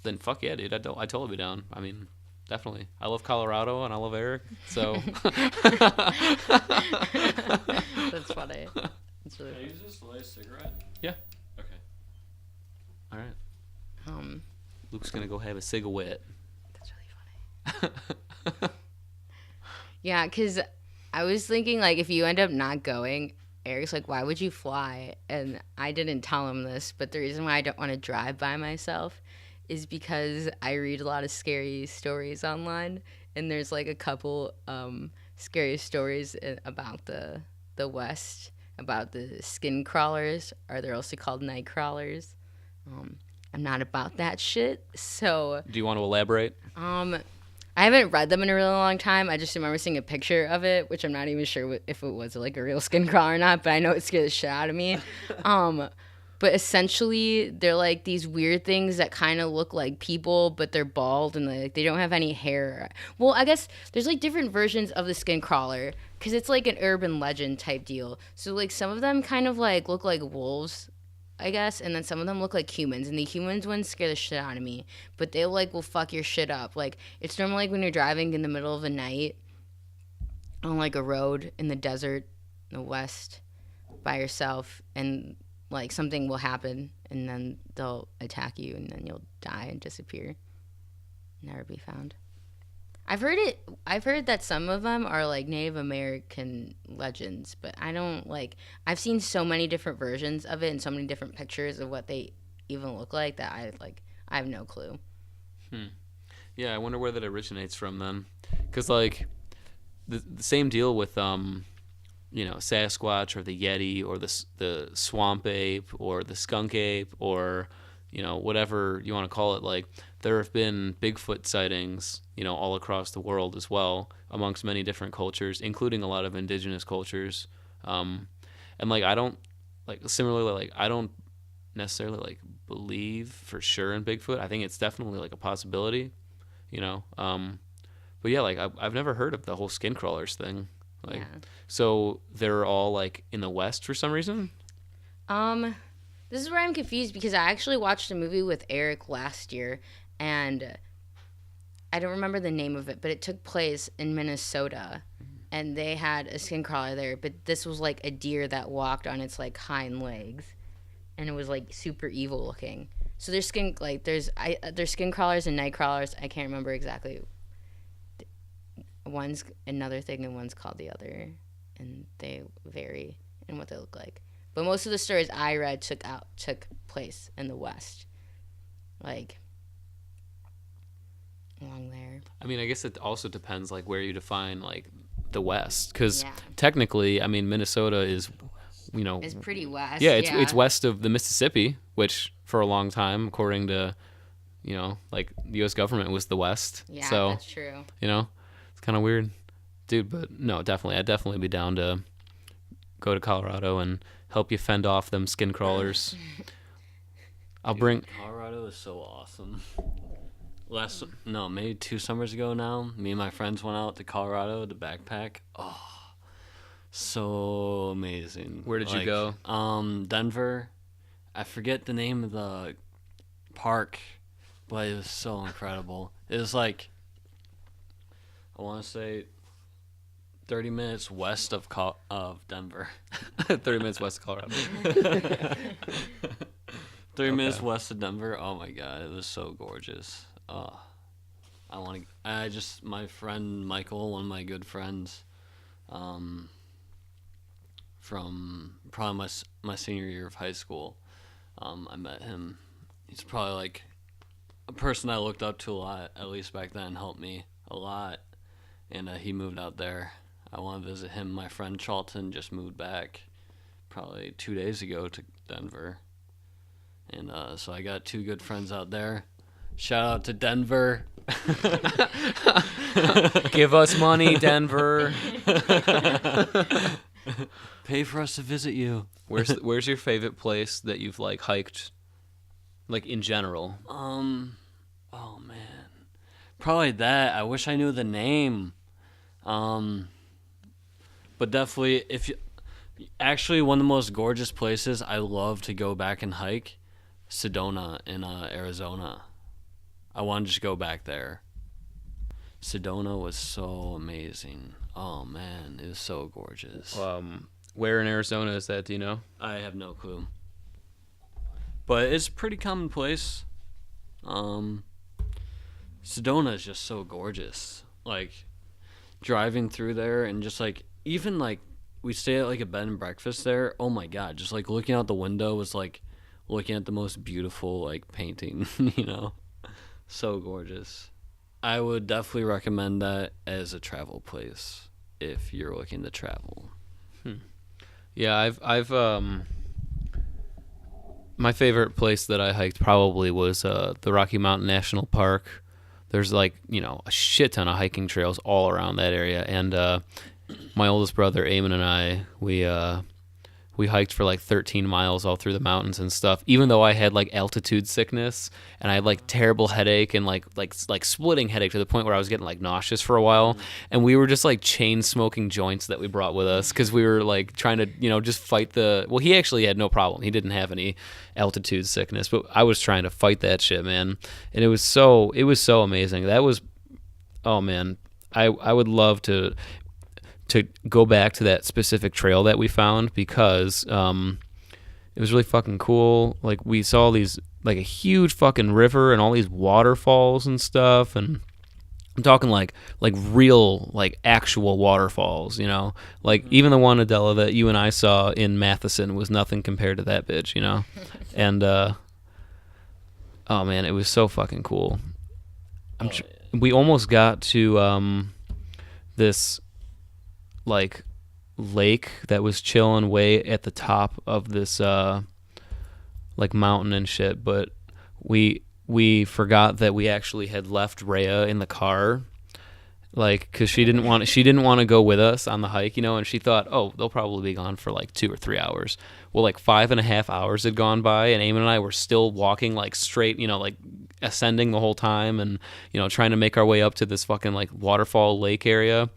Then fuck yeah, dude. I totally be down. I mean, definitely. I love Colorado and I love Erick, so. That's funny. That's really Can I use this to light a cigarette? Yeah. Okay. All right. funny. Luke's gonna go have a cigarette. That's really funny. Yeah, because I was thinking, like, if you end up not going, Erick's like, why would you fly? And I didn't tell him this, but the reason why I don't want to drive by myself is because I read a lot of scary stories online, and there's like a couple scary stories about the West, about the skin crawlers, or they're also called night crawlers. I'm not about that shit, so Do you want to elaborate? I haven't read them in a really long time. I just remember seeing a picture of it, which I'm not even sure if it was like a real skin crawler or not, but I know it scared the shit out of me. But essentially, they're like these weird things that kind of look like people, but they're bald and they don't have any hair. Well, I guess there's like different versions of the skin crawler because it's like an urban legend type deal. So like some of them kind of like look like wolves, I guess, and then some of them look like humans, and the humans ones scare the shit out of me, but they like will fuck your shit up. Like it's normally like when you're driving in the middle of the night on like a road in the desert in the West by yourself, and like something will happen and then they'll attack you and then you'll die and disappear, never be found. I've heard that some of them are like Native American legends, but I don't like. I've seen so many different versions of it and so many different pictures of what they even look like that I have no clue. Yeah, I wonder where that originates from then, because like the same deal with Sasquatch or the Yeti or the swamp ape or the skunk ape or whatever you want to call it. Like there have been Bigfoot sightings all across the world as well, amongst many different cultures, including a lot of indigenous cultures. And like I don't necessarily like believe for sure in Bigfoot. I think it's definitely like a possibility, but yeah, like I've never heard of the whole skin crawlers thing. Like, Yeah. So they're all like in the West for some reason? This is where I'm confused because I actually watched a movie with Erick last year, and I don't remember the name of it, but it took place in Minnesota, and they had a skin crawler there, but this was like a deer that walked on its like hind legs, and it was like super evil looking. So there's there's skin crawlers and night crawlers. I can't remember exactly. One's another thing and one's called the other, and they vary in what they look like. But most of the stories I read took place in the West, like along there. I mean, I guess it also depends like where you define like the West, because Yeah. technically, I mean, Minnesota is, It's pretty west. yeah, it's west of the Mississippi, which for a long time, according to, like the U.S. government was the West. Yeah, so, that's true. It's kind of weird, dude. But no, definitely, I'd definitely be down to go to Colorado and help you fend off them skin crawlers. Colorado is so awesome. Maybe 2 summers ago now, me and my friends went out to Colorado to backpack. Oh, so amazing. Where did you go? Denver. I forget the name of the park, but it was so incredible. It was like, I want to say 30 minutes west of Denver. 30 minutes west of Colorado. 30 minutes west of Denver. Oh my god, it was so gorgeous. My friend Michael, one of my good friends, from probably my senior year of high school, I met him. He's probably like a person I looked up to a lot, at least back then, helped me a lot. and he moved out there. I want to visit him. My friend Charlton just moved back probably 2 days ago to Denver. And so I got 2 good friends out there. Shout out to Denver. Give us money, Denver. Pay for us to visit you. Where's your favorite place that you've like hiked, like in general? Oh man, probably that. I wish I knew the name. But definitely, actually one of the most gorgeous places I love to go back and hike, Sedona in Arizona. I want to just go back there. Sedona was so amazing. Oh man, it was so gorgeous. Where in Arizona is that? Do you know? I have no clue. But it's a pretty commonplace. Sedona is just so gorgeous. Like, driving through there and just like, even like, we stay at like a bed and breakfast there. Oh my god, just like looking out the window was like looking at the most beautiful like painting, you know? So gorgeous. I would definitely recommend that as a travel place if you're looking to travel. Yeah, I've my favorite place that I hiked probably was the Rocky Mountain National Park. There's like, you know, a shit ton of hiking trails all around that area, and my oldest brother Eamon and I, we hiked for like 13 miles all through the mountains and stuff, even though I had like altitude sickness and I had like terrible headache and like splitting headache to the point where I was getting like nauseous for a while. And we were just like chain smoking joints that we brought with us because we were like trying to, you know, just fight well, he actually had no problem. He didn't have any altitude sickness, but I was trying to fight that shit, man. And it was so amazing. That was, oh man, I would love to go back to that specific trail that we found because it was really fucking cool. Like, we saw these, like, a huge fucking river and all these waterfalls and stuff, and I'm talking like real, like, actual waterfalls, you know? Like, even the one, Adela, that you and I saw in Matheson was nothing compared to that bitch, you know? And oh man, it was so fucking cool. We almost got to this like lake that was chilling way at the top of this like mountain and shit, but we forgot that we actually had left Rhea in the car, like, because she didn't want to go with us on the hike, you know, and she thought, oh, they'll probably be gone for like 2 or 3 hours. Well, like 5.5 hours had gone by, and Eamon and I were still walking like straight, you know, like ascending the whole time, and, you know, trying to make our way up to this fucking like waterfall lake area.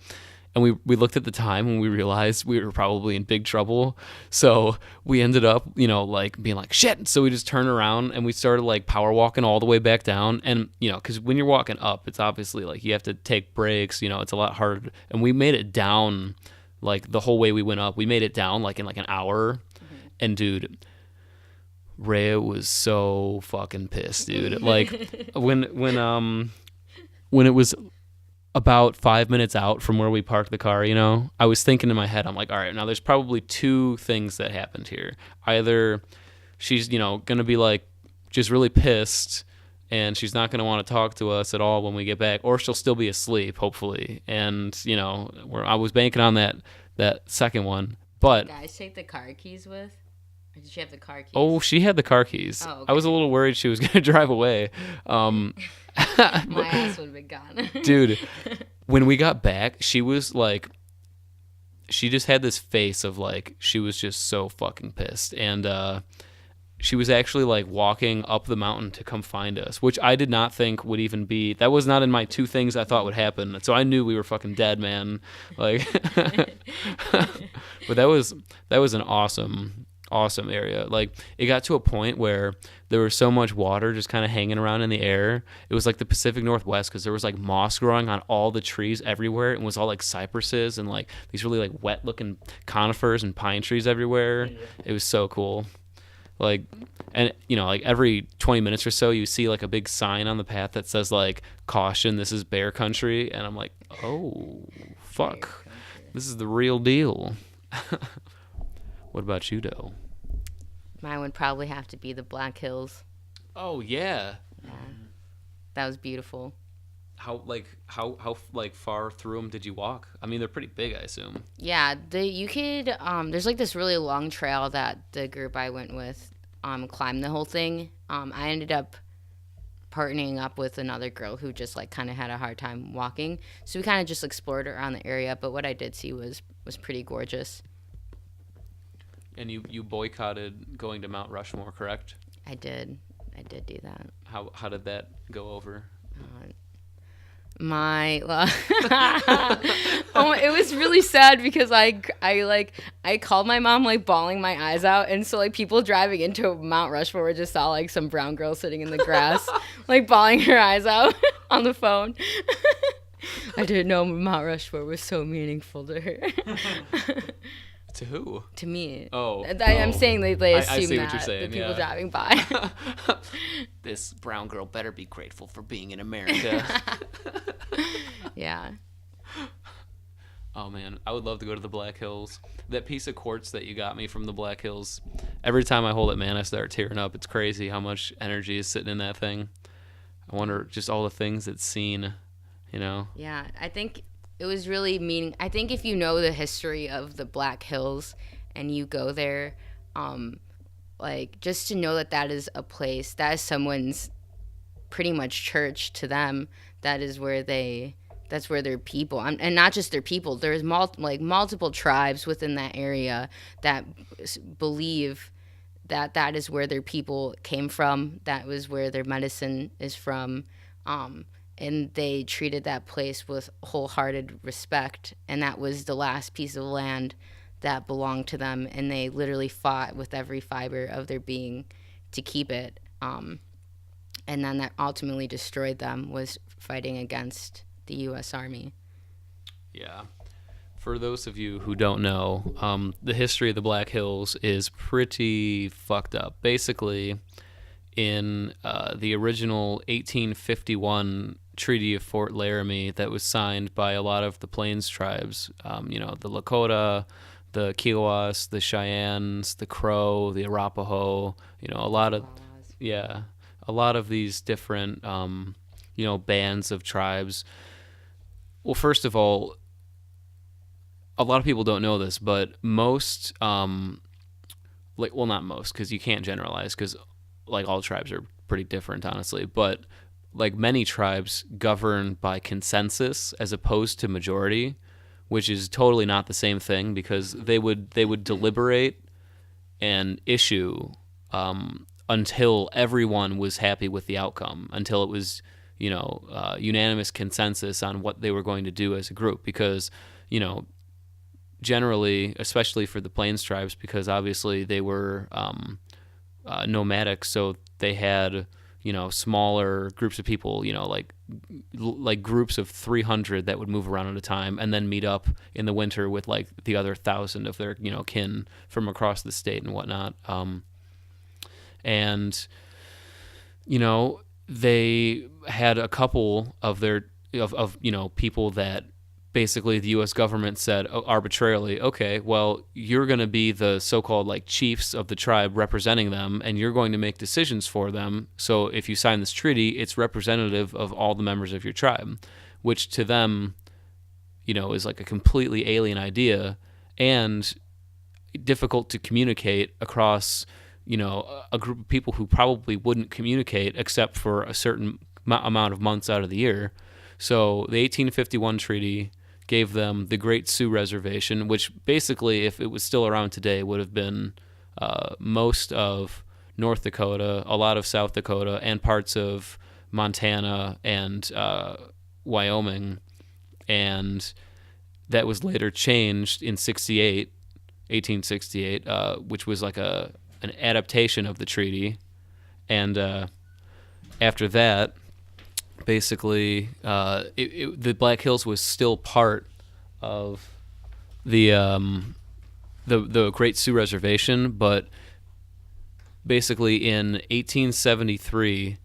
And we looked at the time and we realized we were probably in big trouble. So we ended up, you know, like being like, shit. So we just turned around and we started like power walking all the way back down. And, you know, because when you're walking up, it's obviously like you have to take breaks, you know, it's a lot harder. And we made it down, like the whole way we went up. We made it down like in like an hour. Mm-hmm. And dude, Rhea was so fucking pissed, dude. Like when it was about 5 minutes out from where we parked the car, you know, I was thinking in my head, I'm like, all right, now there's probably 2 things that happened here. Either she's, you know, going to be like just really pissed and she's not going to want to talk to us at all when we get back, or she'll still be asleep, hopefully. And, you know, I was banking on that second one. But did guys take the car keys with? Or did she have the car keys? Oh, she had the car keys. Oh, okay. I was a little worried she was going to drive away. My ass would have been gone. Dude, when we got back, she was like, she just had this face of like, she was just so fucking pissed. And she was actually like walking up the mountain to come find us, which I did not think would even be, that was not in my 2 things I thought would happen. So I knew we were fucking dead, man. Like, but that was an awesome area. Like, it got to a point where there was so much water just kind of hanging around in the air. It was like the Pacific Northwest, because there was like moss growing on all the trees everywhere, and it was all like cypresses and like these really like wet looking conifers and pine trees everywhere. Yeah. It was so cool. Like, and you know, like every 20 minutes or so you see like a big sign on the path that says like, caution, this is bear country. And I'm like, oh fuck, this is the real deal. What about you, though? Mine would probably have to be the Black Hills. Oh, yeah. Yeah. That was beautiful. how far through them did you walk? I mean, they're pretty big, I assume. Yeah, you could there's like this really long trail that the group I went with climbed the whole thing. I ended up partnering up with another girl who just like kind of had a hard time walking, so we kind of just explored around the area. But what I did see was pretty gorgeous. And you boycotted going to Mount Rushmore, correct? I did do that. How did that go over? It was really sad because I called my mom like bawling my eyes out, and so like people driving into Mount Rushmore just saw like some brown girl sitting in the grass like bawling her eyes out on the phone. I didn't know Mount Rushmore was so meaningful to her. To who? To me. Oh. I'm saying they assume I see that what you're saying, the people yeah. driving by. This brown girl better be grateful for being in America. Yeah. Oh man, I would love to go to the Black Hills. That piece of quartz that you got me from the Black Hills, every time I hold it, man, I start tearing up. It's crazy how much energy is sitting in that thing. I wonder just all the things it's seen, you know? Yeah, I think it was really I think if you know the history of the Black Hills and you go there, like just to know that is a place, that is someone's pretty much church to them. That's where their people, and not just their people. There's multiple tribes within that area that believe that is where their people came from. That was where their medicine is from. And they treated that place with wholehearted respect, and that was the last piece of land that belonged to them, and they literally fought with every fiber of their being to keep it. And then that ultimately destroyed them, was fighting against the U.S. Army. Yeah. For those of you who don't know, the history of the Black Hills is pretty fucked up. Basically, in the original 1851 Treaty of Fort Laramie that was signed by a lot of the Plains tribes, the Lakota, the Kiowas, the Cheyennes, the Crow, the Arapaho, a lot of these different, bands of tribes. Well, first of all, a lot of people don't know this, but most, not most, because you can't generalize, because like all tribes are pretty different, honestly, but like many tribes govern by consensus as opposed to majority, which is totally not the same thing, because they would deliberate and issue until everyone was happy with the outcome, until it was unanimous consensus on what they were going to do as a group. Because generally, especially for the Plains tribes, because obviously they were nomadic, so they had smaller groups of people, like groups of 300 that would move around at a time and then meet up in the winter with like the other 1,000 of their kin from across the state and whatnot. And they had a couple of their people that basically the U.S. government said arbitrarily, okay, well, you're going to be the so-called like chiefs of the tribe representing them, and you're going to make decisions for them. So if you sign this treaty, it's representative of all the members of your tribe, which to them, is like a completely alien idea and difficult to communicate across, a group of people who probably wouldn't communicate except for a certain amount of months out of the year. So the 1851 treaty gave them the Great Sioux Reservation, which basically, if it was still around today, would have been most of North Dakota, a lot of South Dakota, and parts of Montana and Wyoming. And that was later changed in 1868, which was like an adaptation of the treaty. And after that, basically, the Black Hills was still part of the Great Sioux Reservation, but basically in 1873,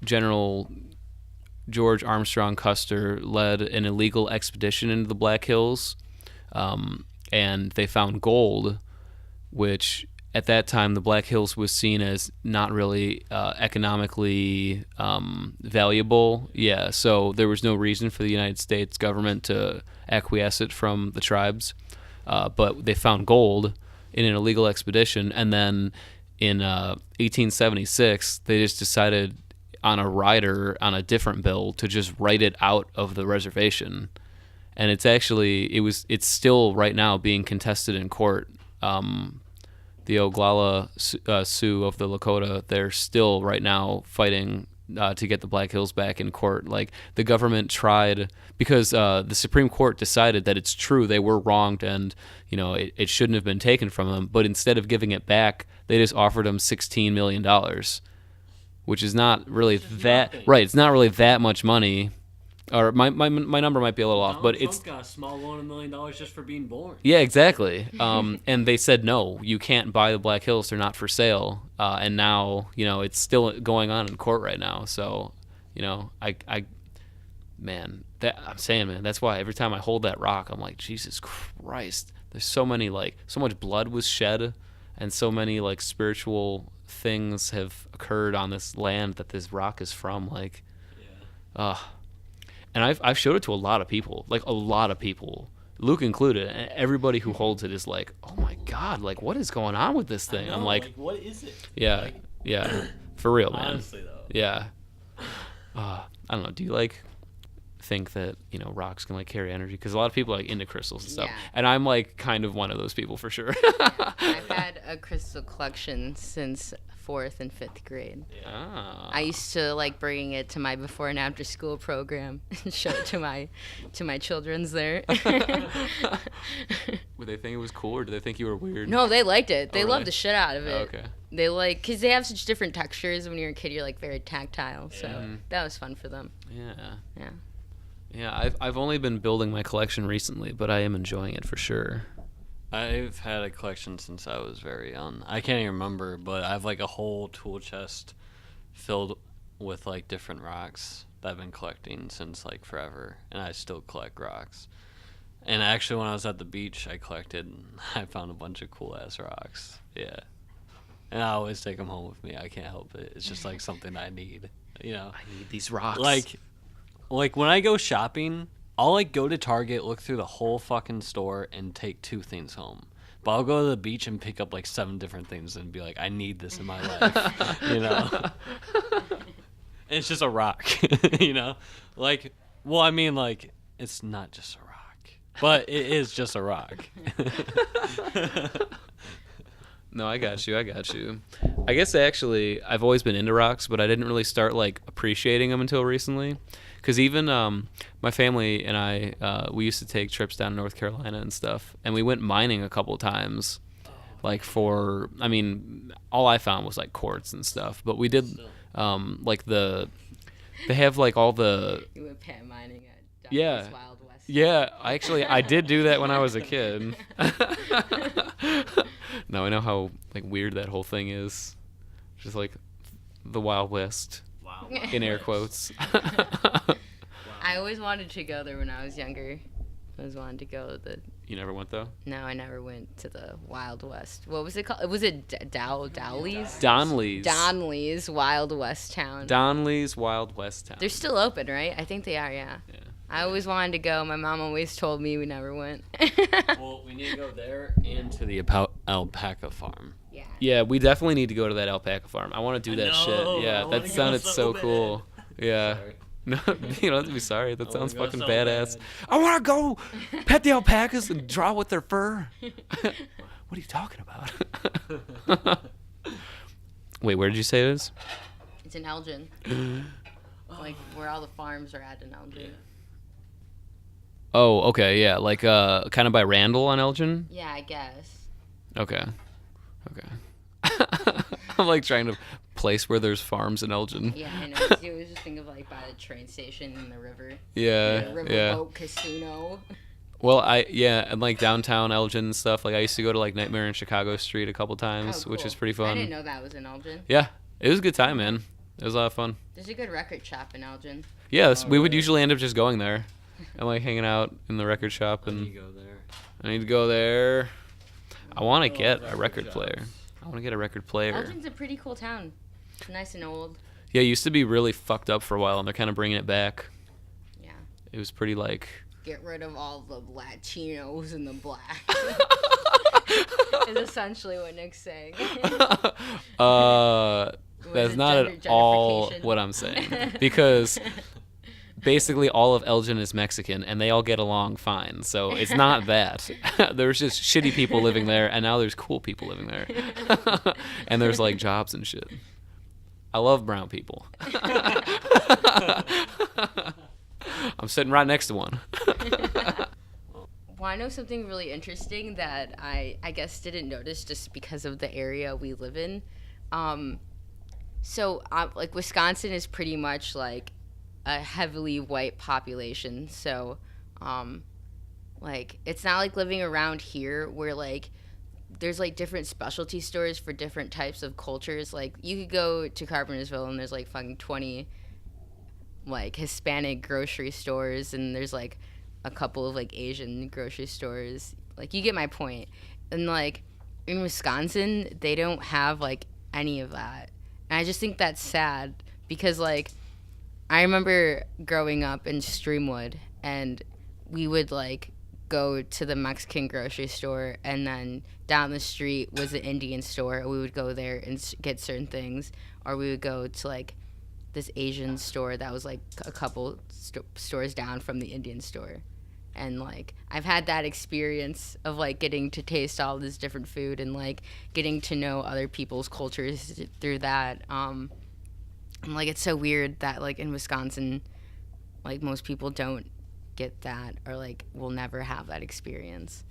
General George Armstrong Custer led an illegal expedition into the Black Hills, and they found gold, which at that time, the Black Hills was seen as not really economically valuable. Yeah, so there was no reason for the United States government to acquiesce it from the tribes. But they found gold in an illegal expedition, and then in 1876, they just decided on a rider on a different bill to just write it out of the reservation. And it's still right now being contested in court. The Oglala Sioux of the Lakota, they're still right now fighting to get the Black Hills back in court. Like, the government tried, because the Supreme Court decided that it's true they were wronged and, it shouldn't have been taken from them. But instead of giving it back, they just offered them $16 million, which is not really that nothing. Right. It's not really that much money. Or my number might be a little off, but Trump got a small loan of $1 million just for being born. Yeah, exactly. And they said, no, you can't buy the Black Hills. They're not for sale. And now, it's still going on in court right now. So, man, that's why every time I hold that rock, I'm like, Jesus Christ. There's so much blood was shed, and so many spiritual things have occurred on this land that this rock is from. And I've showed it to a lot of people, Luke included, and everybody who holds it is like, oh my God, what is going on with this thing? I'm like, what is it? Yeah, yeah, for real, man. Honestly, though. Yeah. I don't know. Do you think that rocks can carry energy? Because a lot of people are into crystals and stuff, and I'm kind of one of those people for sure. I've had a crystal collection since 4th and 5th grade. Ah. I used to bringing it to my before and after school program and show it to my children's there. Would they think it was cool, or did they think you were weird? No, they liked it. They really? loved the shit out of it. Oh, okay. They because they have such different textures. When you're a kid, you're very tactile. So that was fun for them. Yeah. Yeah. Yeah, I've only been building my collection recently, but I am enjoying it for sure. I've had a collection since I was very young. I can't even remember, but I have a whole tool chest filled with different rocks that I've been collecting since forever, and I still collect rocks. And actually, when I was at the beach, I found a bunch of cool ass rocks. Yeah, and I always take them home with me. I can't help it. It's just something I need. I need these rocks. When I go shopping, I'll go to Target, look through the whole fucking store, and take 2 things home. But I'll go to the beach and pick up 7 different things and be I need this in my life, And it's just a rock, Well, I mean, it's not just a rock, but it is just a rock. No, I got you. I guess I've always been into rocks, but I didn't really start appreciating them until recently. Because even my family and I, we used to take trips down to North Carolina and stuff, and we went mining a couple times. All I found was quartz and stuff, but we did they have all the. You went pan mining at yeah. Wild West. Yeah, I did do that when I was a kid. Now I know how weird that whole thing is, just the Wild West. Wow. In air quotes. I always wanted to go there when I was younger. I always wanted to go to the. You never went though? No, I never went to the Wild West. What was it called? Was it Dowley's? Donley's Wild West Town. Donley's Wild West Town. They're still open, right? I think they are, yeah. I always wanted to go. My mom always told me we never went. Well, we need to go there and to the alpaca farm. Yeah, we definitely need to go to that alpaca farm. I want to do that shit. Yeah, that sounded so cool. Yeah. Sorry. No, you don't have to be sorry. That sounds fucking so badass. bad. I want to go pet the alpacas and draw with their fur. What are you talking about? Wait, where did you say it is? It's in Elgin. Where all the farms are at in Elgin. Yeah. Oh, okay, yeah. Kind of by Randall on Elgin? Yeah, I guess. Okay. I'm trying to place where there's farms in Elgin. Yeah, I know. You always just think of by the train station and the river. Yeah, the Riverboat Casino. Well, and downtown Elgin and stuff. I used to go to Nightmare in Chicago Street a couple times, cool. which is pretty fun. I didn't know that was in Elgin. Yeah, it was a good time, man. It was a lot of fun. There's a good record shop in Elgin. Yes, we would usually end up just going there and hanging out in the record shop. And I need to go there. I need to go there. I want to get a record player. I want to get a record player. Elgin's a pretty cool town. It's nice and old. Yeah, it used to be really fucked up for a while, and they're kind of bringing it back. Yeah. It was pretty like... Get rid of all the Latinos and the black. Is essentially what Nick's saying. That's not at all what I'm saying. Because basically all of Elgin is Mexican, and they all get along fine. So it's not that. There's just shitty people living there, and now there's cool people living there. And there's like jobs and shit. I love brown people. I'm sitting right next to one. Well, I know something really interesting that I guess didn't notice just because of the area we live in. So like Wisconsin is pretty much like a heavily white population. So like it's not like living around here where like there's like different specialty stores for different types of cultures. Like you could go to Carpentersville and there's like fucking 20 like Hispanic grocery stores, and there's like a couple of like Asian grocery stores. Like you get my point. And like in Wisconsin, they don't have like any of that. And I just think that's sad because like I remember growing up in Streamwood, and we would like go to the Mexican grocery store, and then down the street was the Indian store. We would go there and get certain things, or we would go to like this Asian store that was like a couple stores down from the Indian store. And like I've had that experience of like getting to taste all this different food and like getting to know other people's cultures through that. And like it's so weird that like in Wisconsin, like most people don't get that, or like will never have that experience.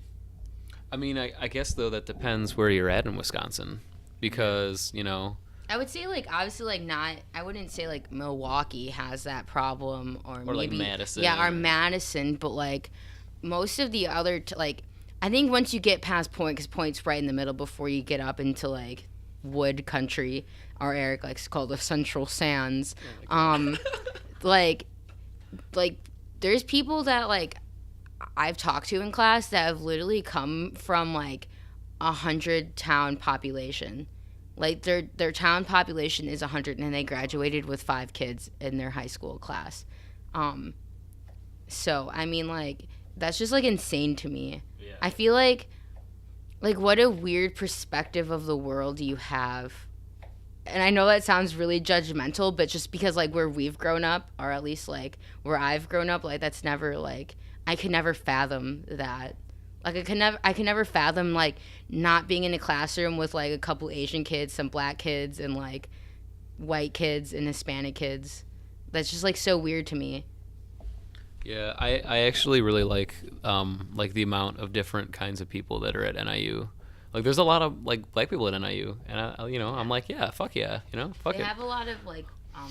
I mean, I guess though that depends where you're at in Wisconsin, because you know. I would say like obviously like not. I wouldn't say like Milwaukee has that problem, or maybe like Madison. Yeah, or Madison, but like most of the other like I think once you get past Point, because Point's right in the middle before you get up into like wood country, or Eric likes to call the Central Sands. Like there's people that like I've talked to in class that have literally come from like 100 town population. Like their town population is 100, and they graduated with 5 kids in their high school class. So I mean, like that's just like insane to me. Yeah. I feel like what a weird perspective of the world you have. And I know that sounds really judgmental, but just because like where we've grown up, or at least like where I've grown up, like that's never like I could never fathom that. Like I can never fathom like not being in a classroom with like a couple Asian kids, some black kids, and like white kids and Hispanic kids. That's just like so weird to me. Yeah, I actually really like the amount of different kinds of people that are at NIU. Like there's a lot of like black people at NIU, and I'm like, yeah, fuck yeah, fuck it. They have a lot of like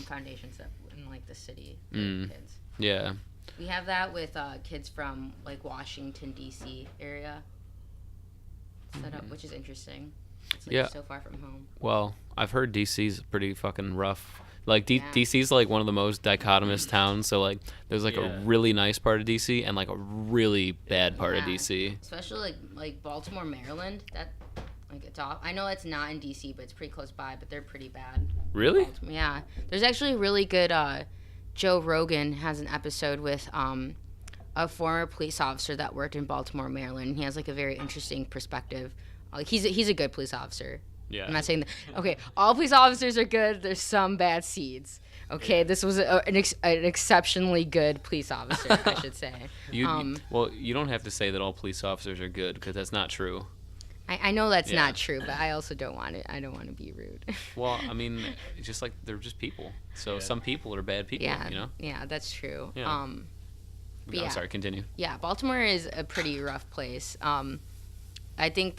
foundations that in like the city kids. Yeah. We have that with kids from like Washington D.C. area set up, which is interesting. It's like so far from home. Well, I've heard D.C.'s pretty fucking rough. Like D.C.'s like one of the most dichotomous towns. So like there's like a really nice part of D.C. and like a really bad part of D.C. Especially like Baltimore, Maryland. That like it's off. I know it's not in D.C., but it's pretty close by. But they're pretty bad. Really? Yeah. There's actually a really good. Joe Rogan has an episode with a former police officer that worked in Baltimore, Maryland. He has like a very interesting perspective. Like he's a good police officer. Yeah. I'm not saying that. Okay, all police officers are good. There's some bad seeds. Okay, this was an exceptionally good police officer, I should say. Well, you don't have to say that all police officers are good, because that's not true. I know that's not true, but I also don't want to. I don't want to be rude. Well, I mean, it's just like they're just people. So some people are bad people. Yeah, yeah, that's true. Yeah. I'm sorry. Continue. Yeah, Baltimore is a pretty rough place. I think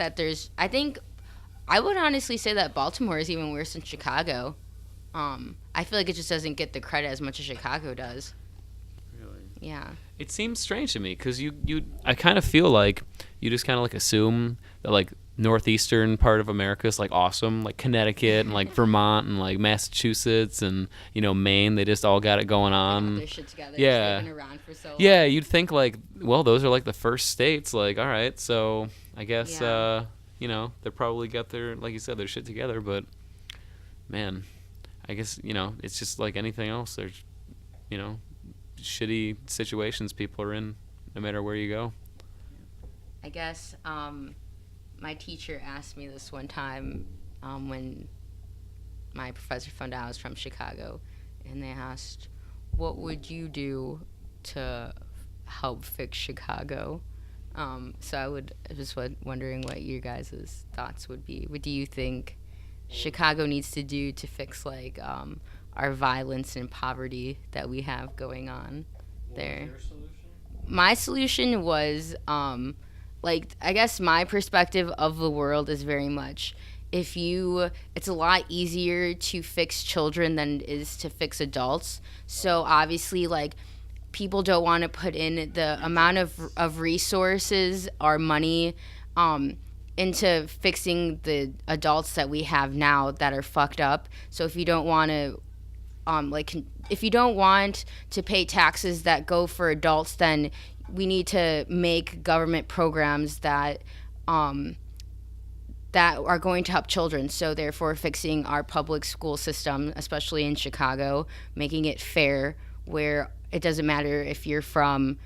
I would honestly say that Baltimore is even worse than Chicago. I feel like it just doesn't get the credit as much as Chicago does. Really? Yeah. It seems strange to me because I kind of feel like you just kind of like assume that like northeastern part of America is like awesome, like Connecticut and like Vermont and like Massachusetts and Maine. They just all got it going on. Their shit together. Yeah. Been around for so long. Yeah, you'd think like, well, those are like the first states. Like, all right, so I guess you know, they're probably got their, like you said, their shit together. But man, I guess, you know, it's just like anything else. There's, you know, shitty situations people are in, no matter where you go. I guess my teacher asked me this one time when my professor found out I was from Chicago, and they asked, "What would you do to help fix Chicago?" So I was wondering what your guys' thoughts would be. What do you think Chicago needs to do to fix like our violence and poverty that we have going on there? What was your solution? My solution was like I guess my perspective of the world is very much it's a lot easier to fix children than it is to fix adults. So obviously like people don't want to put in the amount of resources or money into fixing the adults that we have now that are fucked up. So if you don't want to if you don't want to pay taxes that go for adults, then we need to make government programs that that are going to help children. So therefore fixing our public school system, especially in Chicago, making it fair where it doesn't matter if you're from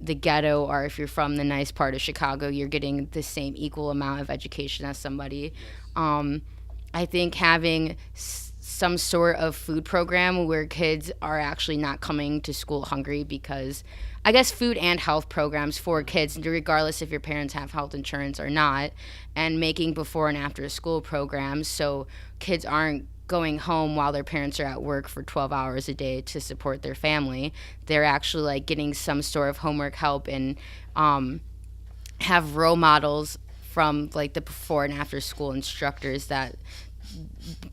the ghetto or if you're from the nice part of Chicago, you're getting the same equal amount of education as somebody. I think having some sort of food program where kids are actually not coming to school hungry, because I guess food and health programs for kids, regardless if your parents have health insurance or not, and making before and after school programs so kids aren't going home while their parents are at work for 12 hours a day to support their family. They're actually like getting some sort of homework help and have role models from like the before and after school instructors that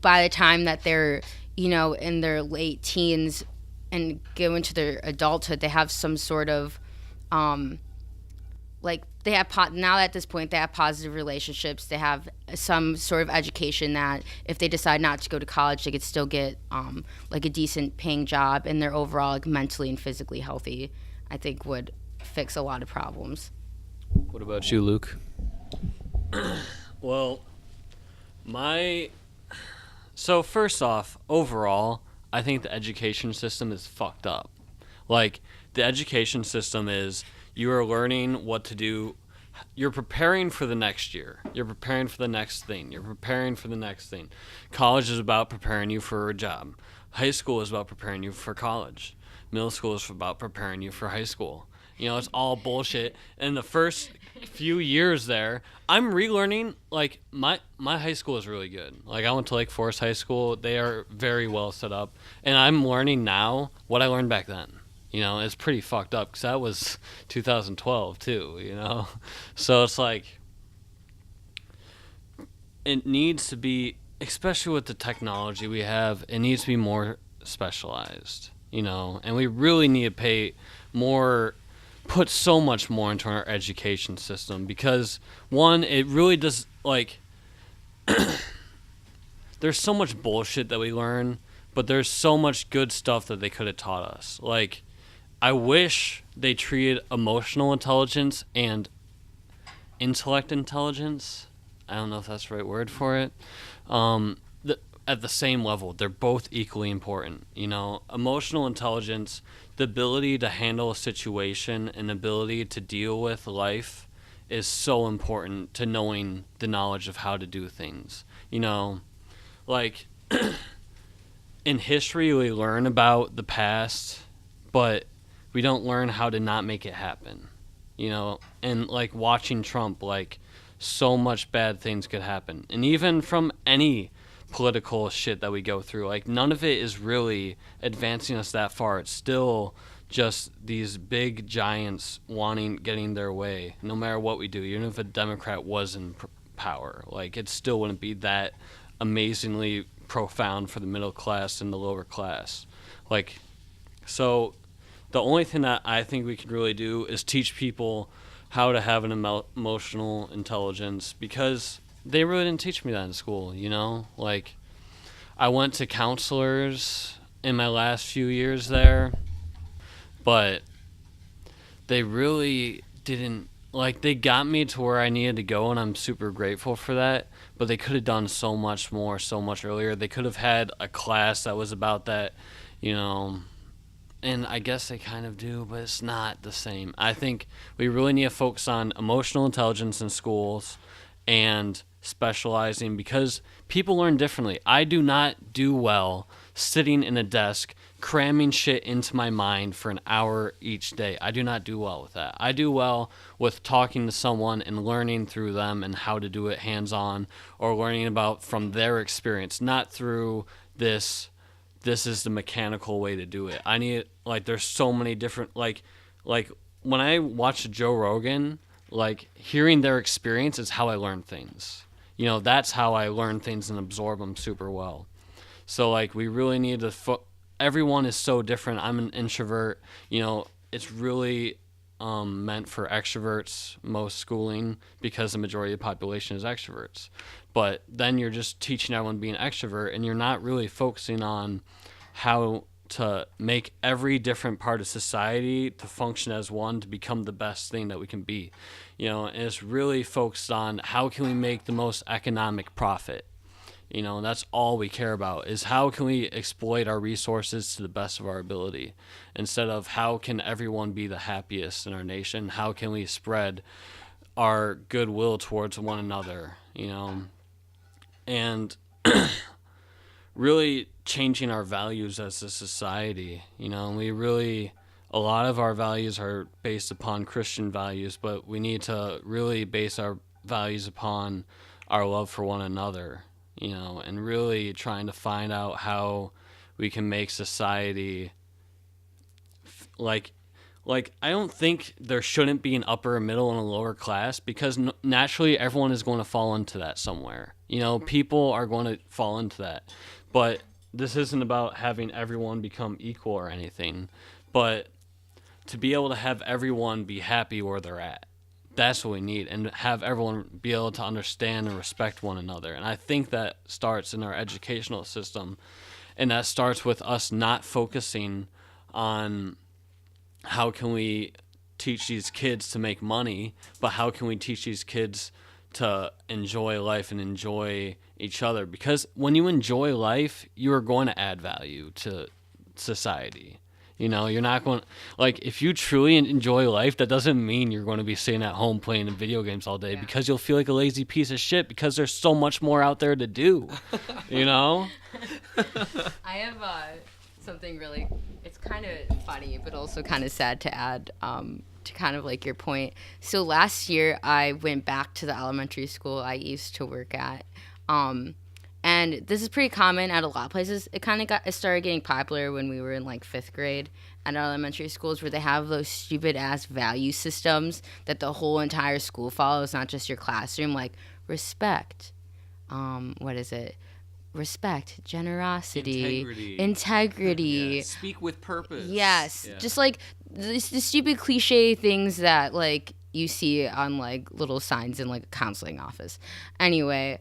by the time that they're, you know, in their late teens and go into their adulthood, they have some sort of like they have now at this point they have positive relationships, they have some sort of education that if they decide not to go to college they could still get like a decent paying job, and they're overall like mentally and physically healthy. I think would fix a lot of problems. What about you, Luke? Well, so first off, overall, I think the education system is fucked up. Like, the education system is you are learning what to do. You're preparing for the next year. You're preparing for the next thing. You're preparing for the next thing. College is about preparing you for a job. High school is about preparing you for college. Middle school is about preparing you for high school. You know, it's all bullshit. And the first few years there, I'm relearning. Like, my high school is really good. Like, I went to Lake Forest High School. They are very well set up. And I'm learning now what I learned back then. You know, it's pretty fucked up because that was 2012 too, you know? So it's like, it needs to be, especially with the technology we have, it needs to be more specialized, you know? And we really need to put so much more into our education system because, one, it really does, like, there's so much bullshit that we learn, but there's so much good stuff that they could have taught us. Like, I wish they treated emotional intelligence and intellect intelligence, I don't know if that's the right word for it, at the same level. They're both equally important. You know, emotional intelligence, the ability to handle a situation and ability to deal with life is so important to knowing the knowledge of how to do things. You know, like, in history we learn about the past, but we don't learn how to not make it happen, you know? And, like, watching Trump, like, so much bad things could happen. And even from any political shit that we go through, like, none of it is really advancing us that far. It's still just these big giants getting their way, no matter what we do. Even if a Democrat was in power, like, it still wouldn't be that amazingly profound for the middle class and the lower class. Like, so the only thing that I think we can really do is teach people how to have an emotional intelligence, because they really didn't teach me that in school, you know? Like, I went to counselors in my last few years there, but they really didn't like they got me to where I needed to go, and I'm super grateful for that. But they could have done so much more, so much earlier. They could have had a class that was about that, you know. And I guess they kind of do, but it's not the same. I think we really need to focus on emotional intelligence in schools and specializing, because people learn differently. I do not do well sitting in a desk cramming shit into my mind for an hour each day. I do not do well with that. I do well with talking to someone and learning through them and how to do it hands-on, or learning about from their experience, not through this is the mechanical way to do it. I need, like, there's so many different, like when I watch Joe Rogan, like, hearing their experience is how I learn things. You know, that's how I learn things and absorb them super well. So, like, we really need to everyone is so different. I'm an introvert. You know, it's really meant for extroverts, most schooling, because the majority of the population is extroverts. But then you're just teaching everyone to be an extrovert, and you're not really focusing on how to make every different part of society to function as one, to become the best thing that we can be. You know, and it's really focused on how can we make the most economic profit. You know, that's all we care about, is how can we exploit our resources to the best of our ability, instead of how can everyone be the happiest in our nation, how can we spread our goodwill towards one another, you know, and really changing our values as a society. You know, we really, a lot of our values are based upon Christian values, but we need to really base our values upon our love for one another, you know, and really trying to find out how we can make society like I don't think there shouldn't be an upper, middle, and a lower class, because naturally everyone is going to fall into that somewhere. You know, people are going to fall into that. But this isn't about having everyone become equal or anything, but to be able to have everyone be happy where they're at. That's what we need, and have everyone be able to understand and respect one another. And I think that starts in our educational system, and that starts with us not focusing on how can we teach these kids to make money, but how can we teach these kids to enjoy life and enjoy each other. Because when you enjoy life, you are going to add value to society. You know, you're not going, like, if you truly enjoy life, that doesn't mean you're going to be sitting at home playing video games all day, because you'll feel like a lazy piece of shit, because there's so much more out there to do, you know? I have something really, it's kind of funny, but also kind of sad to add to kind of like your point. So last year, I went back to the elementary school I used to work at. And this is pretty common at a lot of places. It started getting popular when we were in like 5th grade at elementary schools, where they have those stupid ass value systems that the whole entire school follows, not just your classroom, like respect. What is it? Respect, generosity, integrity. Yeah, speak with purpose. Yes. Yeah. Just like the stupid cliche things that like you see on like little signs in like a counseling office. Anyway,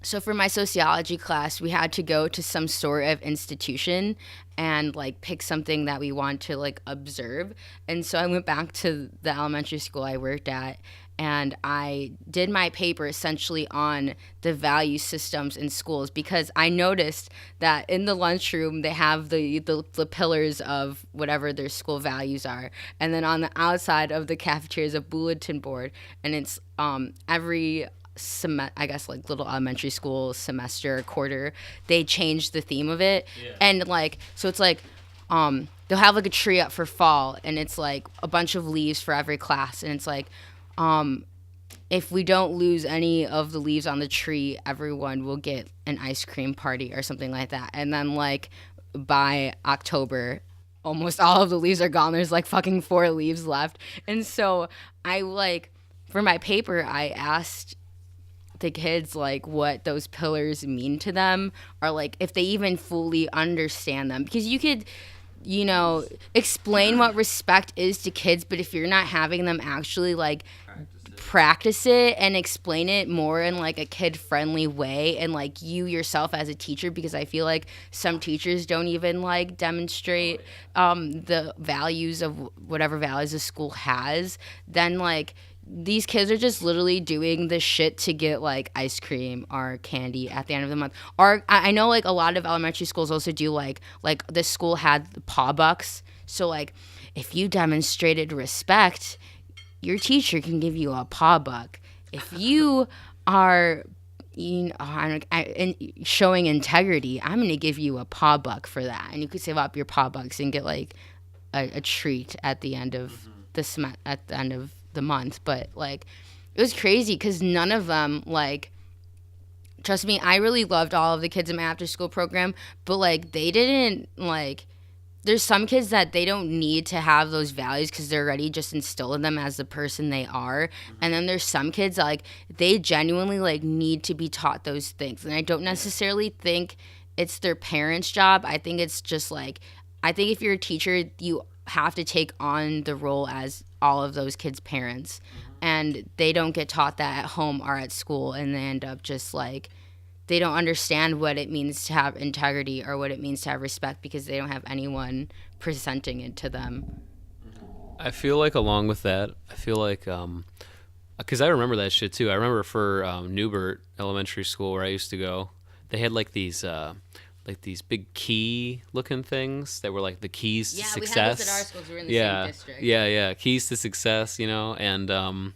so for my sociology class, we had to go to some sort of institution and like pick something that we want to like observe. And so I went back to the elementary school I worked at, and I did my paper essentially on the value systems in schools, because I noticed that in the lunchroom they have the pillars of whatever their school values are, and then on the outside of the cafeteria is a bulletin board, and it's every I guess like little elementary school semester, quarter, they change the theme of it. Yeah. And like, so it's like they'll have like a tree up for fall, and it's like a bunch of leaves for every class, and it's like if we don't lose any of the leaves on the tree, everyone will get an ice cream party or something like that. And then like by October, almost all of the leaves are gone. There's like fucking 4 leaves left. And so I like, for my paper, I asked the kids like what those pillars mean to them, or like if they even fully understand them, because you could, you know, explain what respect is to kids, but if you're not having them actually like practice it and explain it more in like a kid friendly way, and like you yourself as a teacher, because I feel like some teachers don't even like demonstrate the values of whatever values the school has, then like these kids are just literally doing the shit to get like ice cream or candy at the end of the month. Or I know like a lot of elementary schools also do like this school had the paw bucks, so like if you demonstrated respect, your teacher can give you a paw buck. If you are showing integrity, I'm going to give you a paw buck for that. And you could save up your paw bucks and get like a treat at the end of at the end of the month. But like it was crazy because none of them, like, trust me, I really loved all of the kids in my after school program, but like they didn't like. There's some kids that they don't need to have those values because they're already just instilled in them as the person they are. And then there's some kids that, like, they genuinely like need to be taught those things. And I don't necessarily think it's their parents' job. I think it's just like, I think if you're a teacher, you have to take on the role as all of those kids' parents. And they don't get taught that at home or at school. And they end up just like, they don't understand what it means to have integrity or what it means to have respect because they don't have anyone presenting it to them. I feel like along with that, I feel like, because I remember that shit too. I remember for Newbert Elementary School where I used to go, they had like these big key looking things that were like the keys to success. Yeah, we had those at our schools. We were in the same district. Yeah, keys to success, you know, and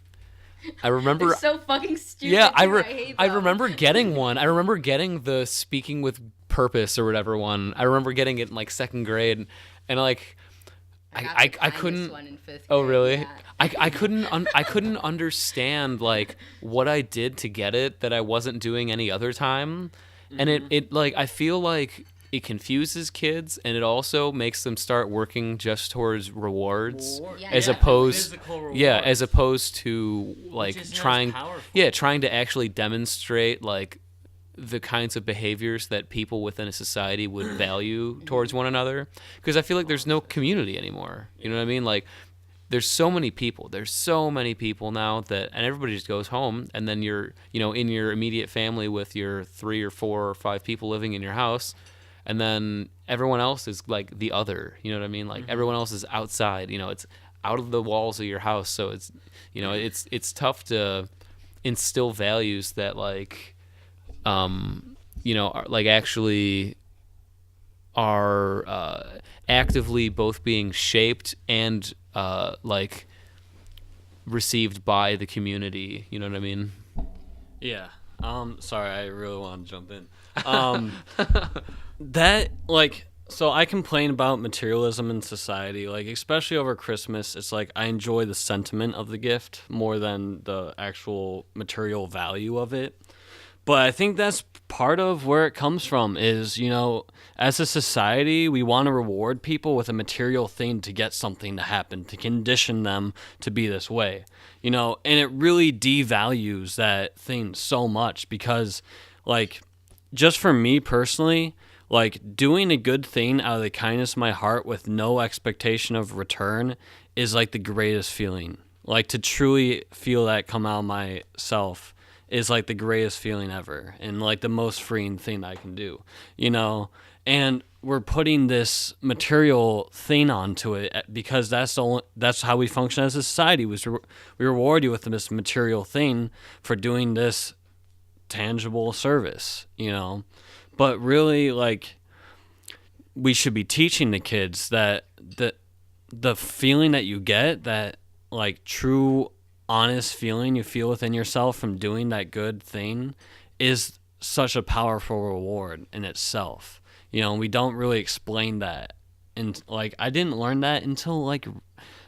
I remember. They're so fucking stupid. Yeah, I remember getting one. I remember getting the speaking with purpose or whatever one. I remember getting it in like second grade, and like I couldn't. One in fifth grade, oh really? Yeah. I couldn't understand like what I did to get it that I wasn't doing any other time, and it like I feel like it confuses kids, and it also makes them start working just towards rewards as opposed to like trying to actually demonstrate like the kinds of behaviors that people within a society would value towards one another, because I feel like there's no community anymore, you know what I mean? Like there's so many people now that, and everybody just goes home, and then you're, you know, in your immediate family with your 3 or 4 or 5 people living in your house. And then everyone else is like the other, you know what I mean? Like everyone else is outside, you know, it's out of the walls of your house. So it's, you know, it's tough to instill values that like, you know, are, like actually are actively both being shaped and like received by the community. You know what I mean? Yeah. Sorry, I really want to jump in. That, like, so I complain about materialism in society, like, especially over Christmas. It's like I enjoy the sentiment of the gift more than the actual material value of it. But I think that's part of where it comes from is, you know, as a society, we want to reward people with a material thing to get something to happen, to condition them to be this way, you know, and it really devalues that thing so much because, like, just for me personally, like, doing a good thing out of the kindness of my heart with no expectation of return is, like, the greatest feeling. Like, to truly feel that come out of myself is, like, the greatest feeling ever and, like, the most freeing thing I can do, you know? And we're putting this material thing onto it because that's how we function as a society. We reward you with this material thing for doing this tangible service, you know? But really, like, we should be teaching the kids that the feeling that you get, that, like, true, honest feeling you feel within yourself from doing that good thing is such a powerful reward in itself. You know, we don't really explain that. And, like, I didn't learn that until, like,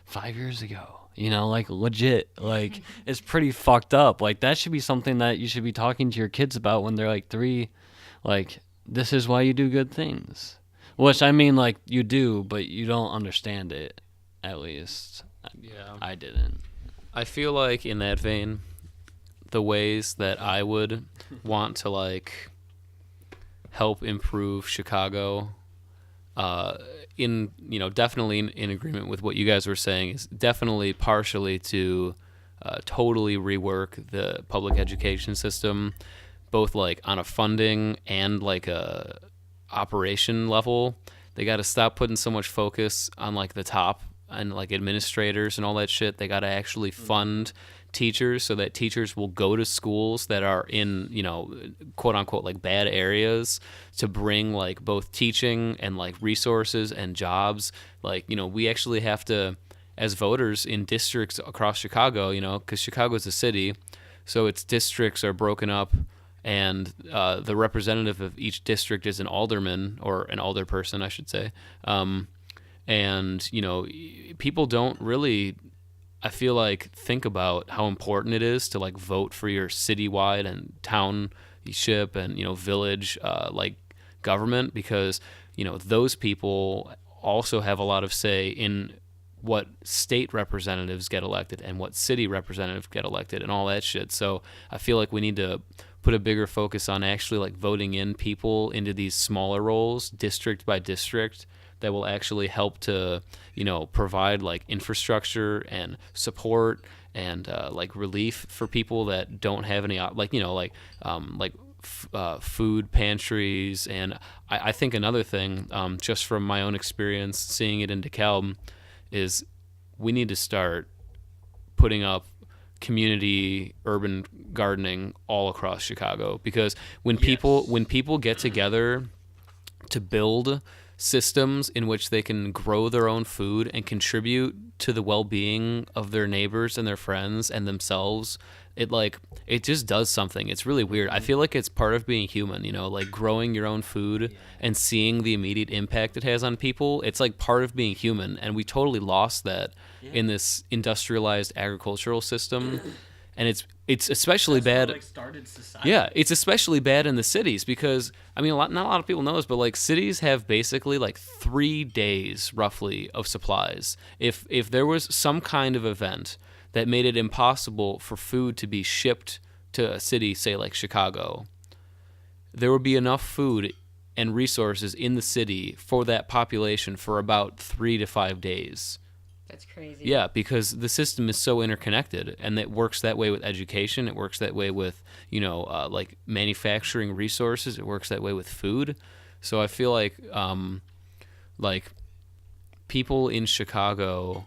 5 years ago. You know, like, legit. Like, it's pretty fucked up. Like, that should be something that you should be talking to your kids about when they're, like, 3. Like, this is why you do good things. Which, I mean, like, you do, but you don't understand it, at least. Yeah. I didn't. I feel like, in that vein, the ways that I would want to, like, help improve Chicago, in, you know, definitely in agreement with what you guys were saying, is definitely partially to totally rework the public education system, both like on a funding and like a operation level. They got to stop putting so much focus on like the top and like administrators and all that shit. They got to actually fund teachers so that teachers will go to schools that are in, quote unquote, like bad areas to bring like both teaching and like resources and jobs. Like, we actually have to, as voters in districts across Chicago, because Chicago's a city, so its districts are broken up, and the representative of each district is an alderman, or an alderperson, I should say. And, people don't really, I feel like, think about how important it is to like vote for your citywide and township and, village like government, because, those people also have a lot of say in what state representatives get elected and what city representatives get elected and all that shit. So I feel like we need to put a bigger focus on actually like voting in people into these smaller roles, district by district, that will actually help to, provide like infrastructure and support and like relief for people that don't have any, food pantries. And I think another thing, just from my own experience seeing it in DeKalb, is we need to start putting up community urban gardening all across Chicago, because when people get together to build systems in which they can grow their own food and contribute to the well-being of their neighbors and their friends and themselves, it just does something. It's really weird. I feel like it's part of being human, like growing your own food and seeing the immediate impact it has on people. It's like part of being human, and we totally lost that in this industrialized agricultural system. And it's especially bad. What, started society. Yeah, it's especially bad in the cities, because not a lot of people know this, but like cities have basically like 3 days roughly of supplies. If there was some kind of event that made it impossible for food to be shipped to a city, say like Chicago, there would be enough food and resources in the city for that population for about 3 to 5 days. That's crazy. Yeah, because the system is so interconnected, and it works that way with education. It works that way with, like manufacturing resources. It works that way with food. So I feel like people in Chicago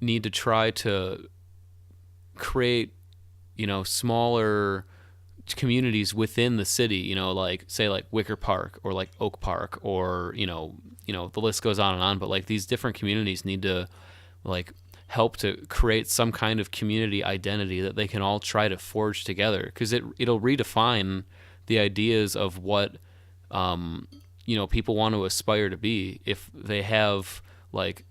need to try to create, smaller communities within the city, like say like Wicker Park or like Oak Park, or the list goes on and on, but like these different communities need to like help to create some kind of community identity that they can all try to forge together, because it'll redefine the ideas of what people want to aspire to be, if they have like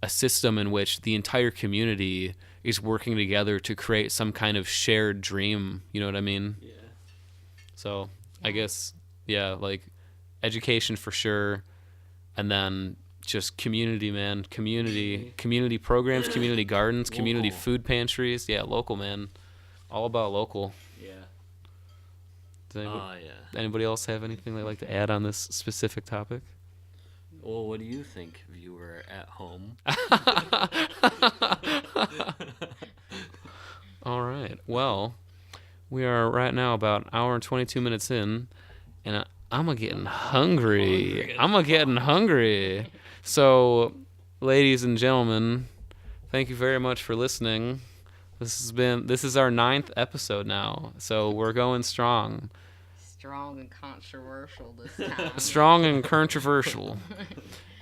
a system in which the entire community is working together to create some kind of shared dream. You know what I mean? Yeah. So I guess, like education for sure, and then just community, man. Community programs, community gardens, community food pantries. Yeah, local, man. All about local. Yeah. Does anybody else have anything they'd like to add on this specific topic? Well, what do you think, viewer at home? All right. Well, we are right now about an hour and 22 minutes in, and I'm getting hungry. So, ladies and gentlemen, thank you very much for listening. This is our 9th episode now, so we're going strong. Strong and controversial this time. Strong and controversial.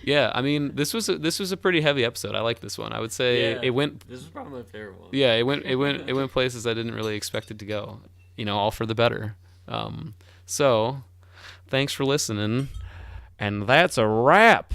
Yeah, I mean, this was a pretty heavy episode. I like this one. I would say it went. This is probably my favorite one. Yeah, it went places I didn't really expect it to go. All for the better. So, thanks for listening, and that's a wrap.